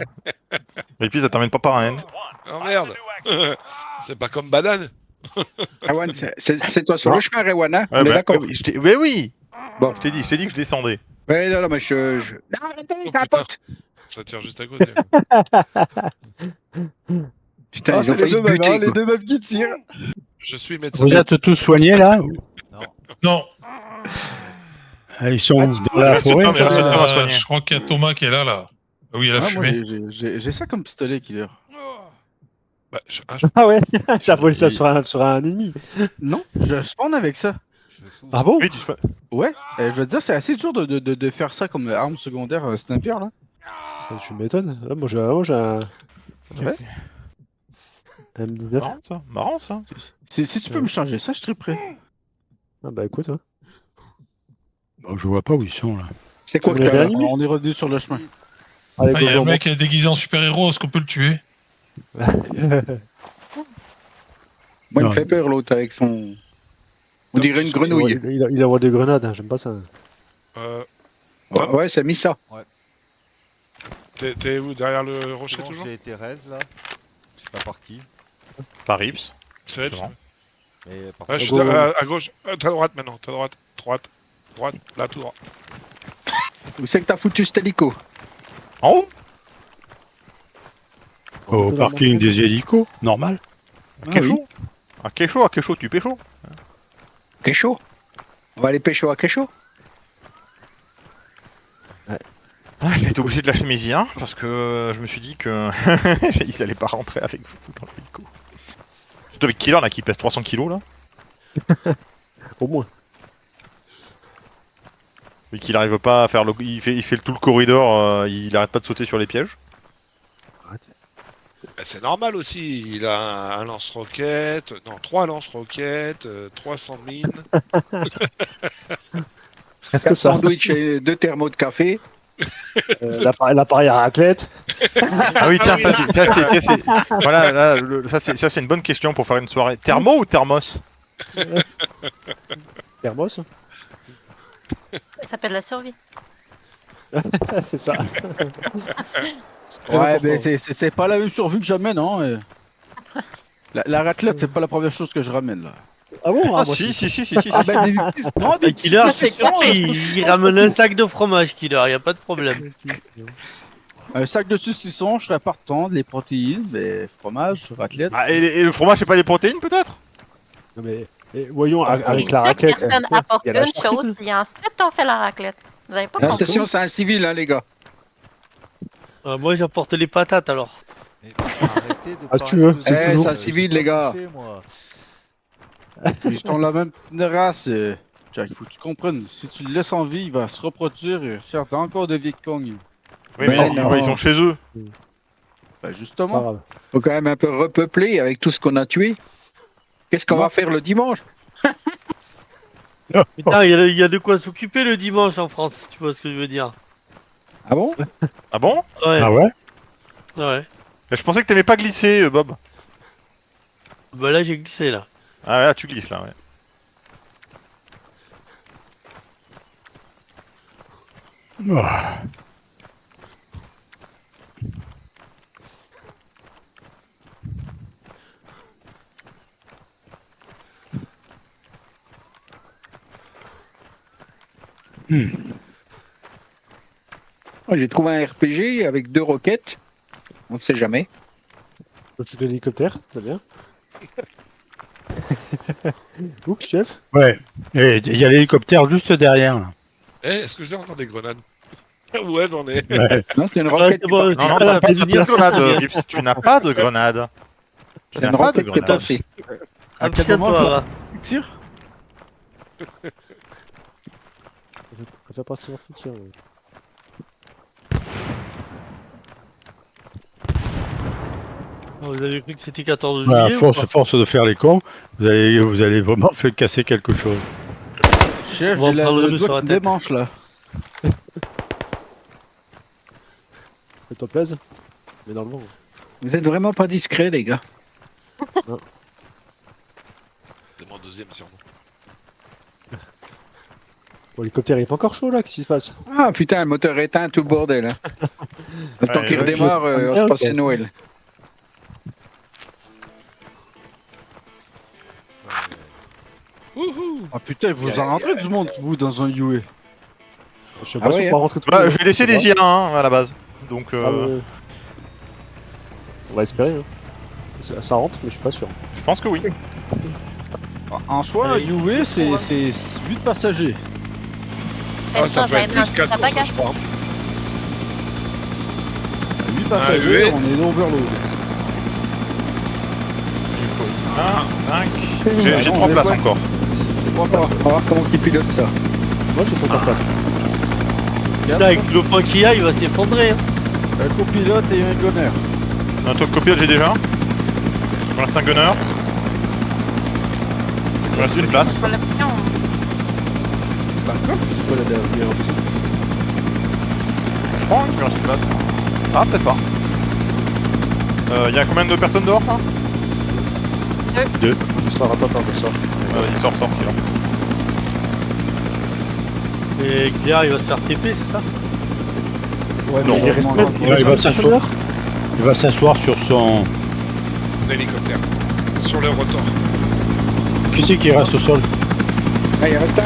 Et puis ça termine pas par un N. Oh merde. C'est pas comme banane. Rewan, c'est toi sur le chemin, Rewan, hein? Ouais, On est bah, d'accord? mais oui. Bon. Je t'ai dit que je descendais. Ouais, non, mais je... Non, arrêtez, Oh, ça putain. pote. Ça tire juste à côté. Putain, ils ont failli te buter, quoi. deux meufs qui tirent. Je suis médecin. Vous êtes tous soignés là? Non. Ils sont Ah, dans la reste forêt. pas, mais reste pas à soigner. Je crois qu'il y a Thomas qui est là. Ah oui, il a Ah, moi, fumé. j'ai ça comme pistolet, Killer. Bah, Ah ouais, t'as volé ça sur un ennemi. Non, je spawn avec ça. Ah bon? Oui, tu sais pas. Ouais, je veux dire, c'est assez dur de faire ça comme arme secondaire sniper, là. Tu m'étonnes. Là, moi, j'ai un Ouais. M19. Marrant ça. Si tu peux me changer ça, je triperai. Ah bah écoute, hein. Bon, je vois pas où ils sont là. C'est quoi Vous que l'avez t'as là? animé? On est revenu sur le chemin. Allez, Ah, il y a go, un go, mec qui est déguisé en super-héros, est-ce qu'on peut le tuer? Moi, il Non. me fait peur, l'autre, avec son... On dirait une grenouille. Il envoie des grenades, hein, j'aime pas ça. Ouais, c'est mis ça. T'es où? Derrière le rocher Bon, toujours? j'ai été raise là. Je sais pas par qui. Par Rips. C'est elle. Devant. Mais par Ouais, je suis Go, go. à gauche. T'as droite maintenant. T'as droite. Droite. Là, tout droit. Où c'est que t'as foutu cet hélico? En haut. Au parking des hélicos, normal. À Kécho. À Kécho, tu pécho. Kécho? On va aller pêcher à Kécho? Ah, j'ai été obligé de lâcher mes IA parce que je me suis dit que ils allaient pas rentrer avec vous dans l'hélico. Surtout avec Killer là qui pèse 300 kilos là. Au moins. Et qu'il arrive pas à faire il fait tout le corridor, il arrête pas de sauter sur les pièges. Bah, c'est normal aussi. Il a un lance-roquette. Non, 3 lance-roquettes. 300 mines. 4 sandwichs et 2 thermos de café. L'appareil à raclette. Ah oui tiens ça c'est voilà là, ça c'est une bonne question pour faire une soirée. Thermo ou thermos? Thermos. Ça s'appelle la survie. C'est ça. Ouais, mais c'est pas la même survie que j'amène, non. La raclette, c'est pas la première chose que je ramène, là. Ah bon? Ah moi, si. Ah ben, non, des Killer, petits- c'est il ramène un sac de fromage, Killer, y a pas de problème. Un sac de saucisson, je serais partant, les protéines, mais fromage, raclette. Ah, et le fromage c'est pas des protéines peut-être? Non, mais voyons, avec Si la deux raclette. personnes apportent il y a la une charcuterie. chose, puis ensuite on fait la raclette. Vous avez pas compris? Attention, c'est un civil, hein, les gars. Moi, j'apporte les patates alors. Mais arrêtez de Ah, si tu veux, parler de- c'est toujours- de- ça civile, les gars. moi. Ils sont la même race, Jack, il faut que tu comprennes. Si tu le laisses en vie, il va se reproduire et faire encore des Viet Cong. Oui Mais mais non. ils sont chez eux. Ben Pas justement. grave. Faut quand même un peu repeupler avec tout ce qu'on a tué. Qu'est-ce qu'on va faire le dimanche? Putain, il y a de quoi s'occuper le dimanche en France, si tu vois ce que je veux dire. Ah bon? Ah bon? Ouais. Ah ouais? Ouais. Mais je pensais que t'aimais pas glisser Bob. Bah là, j'ai glissé là. Ah ouais là, tu glisses là ouais. Ah. Oh, j'ai trouvé un RPG avec 2 roquettes. On ne sait jamais. C'est l'hélicoptère, c'est bien. Oups, chef. Ouais. Et il y a l'hélicoptère juste derrière. Là. Eh, est-ce que j'ai encore des grenades? Ouais, j'en ai. Ouais. Non, c'est une roquette. c'est bon, Non, non, Ah, t'as pas de venir, grenade, Gibbs. Tu n'as pas de grenade. Tu C'est n'as une pas de roquette qui est grenade. passée. À quel Abstiens-toi, moment là. il tire? Je préfère pas savoir qui tire. Ouais. Oh, vous avez cru que c'était 14 Voilà, juillet ou pas force de faire les cons, vous allez vraiment faire casser quelque chose. Chef, On va j'ai la prendre le le sur doigt la qui tête. démanche là. Fais-toi plaisir. Mais dans le vent. Vous êtes vraiment pas discrets, les gars. C'est mon deuxième surnom. Bon, l'hélicoptère il est pas encore chaud là, qu'est-ce qui se passe? Ah putain, le moteur éteint, tout le bordel. Hein. Le temps Ouais, qu'il ouais, redémarre, on se passe Noël. Wouhou! Ah putain, vous en rentrez du monde, vous, dans un UA. Je suis Ah pas sûr ouais, qu'on va rentrer tout Bah, le je vais laisser des IA hein, à la base. Donc, On va espérer. Hein. Ça rentre, mais je suis pas sûr. je pense que oui. En soi, UA, c'est 8 passagers. Ah, ça ça peut va être être plus un 4 ta bagage. je crois. 8 passagers, UA. on est overload. Il faut 1, 5. J'ai non, 3 on est places pas- encore. On va voir comment il pilote ça. Moi je suis sur ta place. Putain, avec le point qu'il y a, il va s'effondrer. Hein. Un copilote et un gunner. Un top copilote, j'ai déjà. Il me reste un gunner. Il me reste une place. Sur l'option. D'accord. C'est quoi la dernière option? Je crois qu'il me reste une place. Ah, peut-être pas. Il y a combien de personnes dehors là? Je sors, attends, je sors. Vas-y, sors, Killer. Et Claire, il va se faire TP, c'est ça? Ouais, Non, mais vraiment, non. il va s'asseoir. Il va s'asseoir sur son. L'hélicoptère. Sur le rotor. Qui c'est qui reste au sol? Ah, il reste un.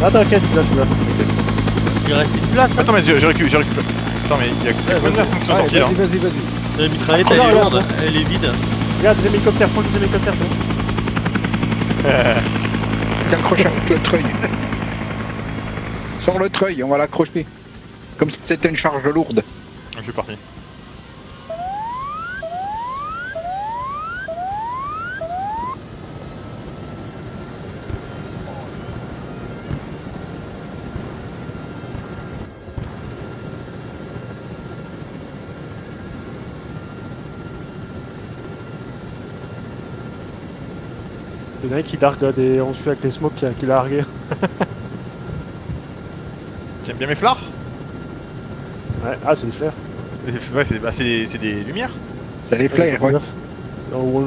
Ah t'inquiète, je suis là. Il reste une place. Attends, mais j'ai récupéré. Attends, mais il y a combien de personnes qui sont sorties là? Vas-y. La mitraillette, Ah, elle non, est regarde. lourde, elle est vide. Regarde, deuxième hélicoptère, prends le deuxième hélicoptère, c'est bon. C'est accroché avec le treuil. Sors le treuil, on va l'accrocher. Comme si c'était une charge lourde. Je suis parti. Il y en a un qui largue des. On suit avec les smokes qui l'a largué. T'aimes bien mes flards? Ouais, ah, c'est des flares. Ouais, c'est des lumières. T'as les flares, ouais.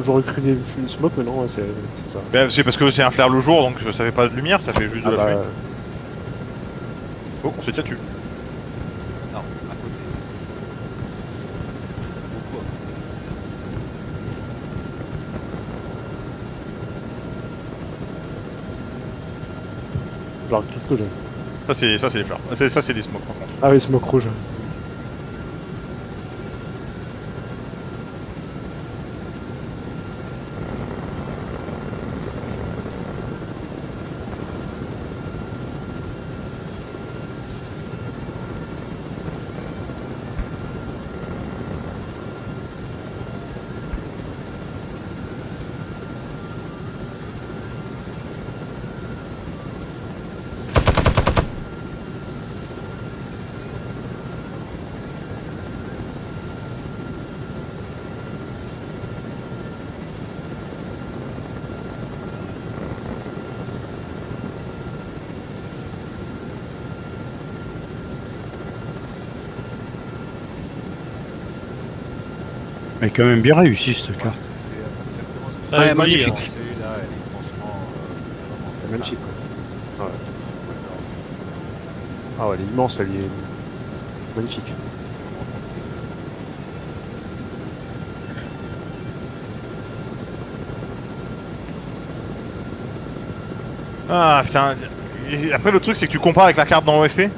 J'aurais cru des smokes, mais non, ouais, c'est ça. Ben, c'est parce que c'est un flair le jour, donc ça fait pas de lumière, ça fait juste de Ah la bah, fumée. Oh, on se tient dessus. Non, à côté. Beaucoup. alors, qu'est-ce que j'ai? Ça c'est les flards. Ça c'est des smokes par contre. Ah oui, smoke rouge. Mais quand même bien réussi cette carte. Ah, Ouais, elle est jolie, magnifique. hein. Celle-là, elle est franchement. C'est magnifique, quoi. Ouais. Ah ouais, elle est immense, elle est magnifique. Ah putain. Et après le truc c'est que tu compares avec la carte dans OFP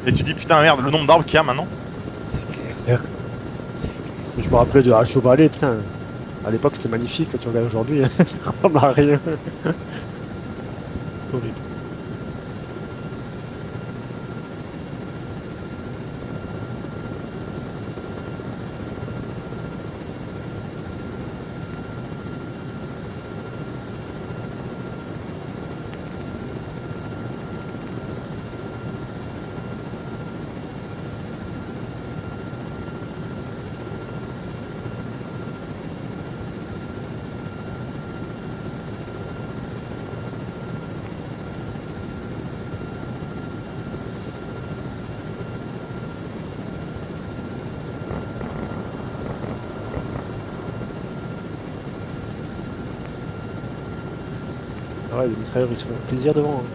et tu dis putain merde le nombre d'arbres qu'il y a maintenant. C'est clair. Je me rappelais de la Chevalier, putain. À l'époque c'était magnifique, quand tu regardes aujourd'hui, ça ressemble à rien. Horrible. Ah ouais, les mitrailleurs ils se font plaisir devant. Hein.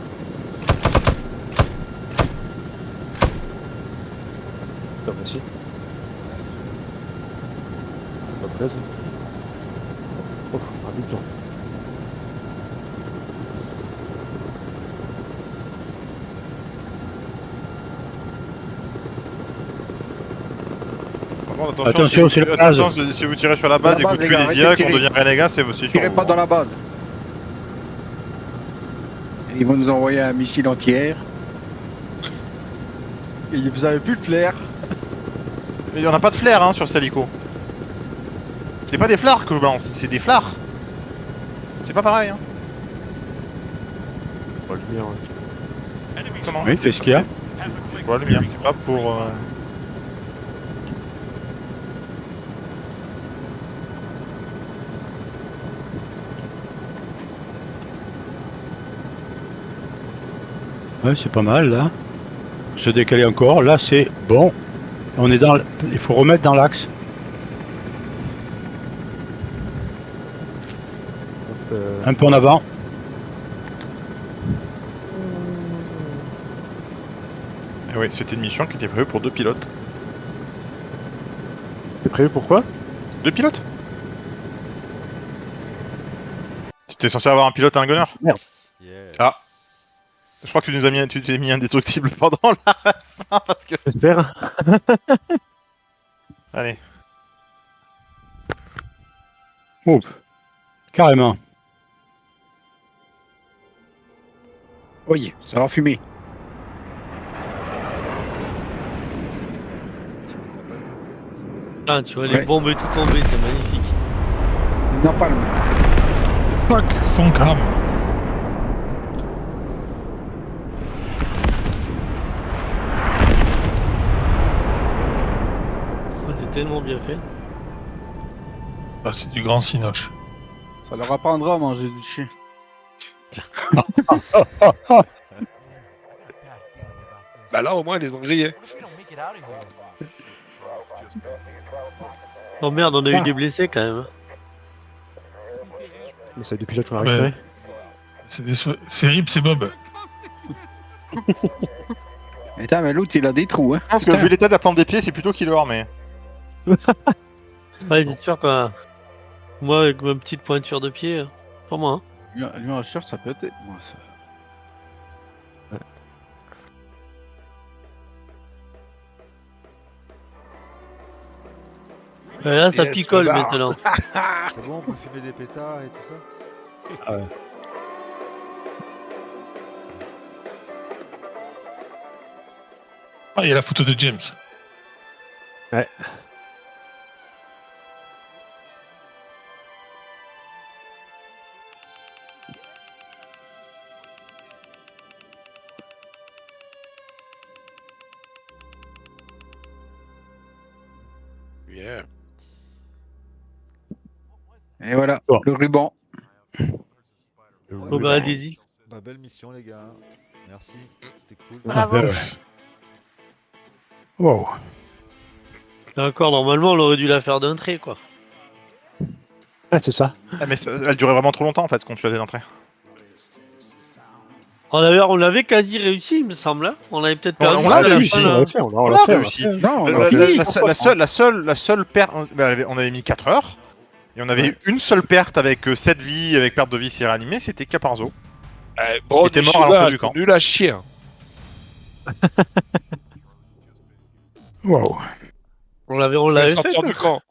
Ah bah si. C'est pas plaisant. Oh, un biplan. Attention, c'est la base. Attention, si vous tirez sur la base et que vous tuez les IA et qu'on devient renégat, c'est sur Tirez vous. pas dans la base. Ils vont nous envoyer un missile entier. Et vous avez plus de flair. Mais on a pas de flair hein, sur cet hélico. C'est pas des flars que je balance, c'est des flars. C'est pas pareil hein. C'est pas le lumière. Ouais. Comment? Oui, c'est ce qu'il y a. C'est pour la lumière, c'est pas pour... Ouais, c'est pas mal là. Se décaler encore. Là, c'est bon. On est dans. Il faut remettre dans l'axe. Un peu en avant. Et oui, c'était une mission qui était prévue pour 2 pilotes. C'est prévu pour quoi? 2 pilotes? C'était censé avoir un pilote et un gunner. Merde. Yes. Ah. Je crois que tu nous as mis, tu t'es mis indestructible pendant la fin parce que... J'espère. Allez. Ouh. Carrément. Oui, ça va fumer. Ah, tu vois les bombes et tout tomber, c'est magnifique. Napalm. Fuck, Foncam. C'est tellement bien fait. Ah, c'est du grand cinoche. Ça leur apprendra à manger du chien. Bah là, au moins, ils les ont grillés. Oh merde, on a eu des blessés quand même. Mais c'est depuis là qu'on a Ouais. récupéré. C'est Rip, c'est Bob. Attends, mais l'autre il a des trous, hein. Je pense que vu l'état de la plante des pieds, c'est plutôt killer, mais... Ouais, c'est sûr que moi, avec ma petite pointure de pied, pas moi. Hein. Lui en shirt, ça peut être moi ça. Là, ça Yes, picole bâtard. maintenant. C'est bon, on peut fumer des pétards et tout ça? Ah ouais. Ah, il y a la photo de James. Ouais. Yeah. Et voilà, Bon. le ruban. Bon bah allez-y. Bah, belle mission, les gars. Merci, c'était cool. Bravo. Ah, ben, wow. Encore, normalement, on aurait dû la faire d'un trait, quoi. Ouais, c'est ça. Ah, mais elle durait vraiment trop longtemps en fait, ce qu'on tuait des entrées. On l'avait quasi réussi, il me semble. Hein. On avait peut-être perdu. on l'a à la réussi, fin, on là. l'a fait, on On l'a l'a fait. réussi. Non, on La, a fini. la seule perte, on avait mis 4 heures, et on avait une seule perte avec 7 vies, avec perte de vie si réanimée, c'était Caparzo. Bon, Il était mort à l'entrée du camp. Nul à chier. Waouh. On l'avait Sortir fait. du camp.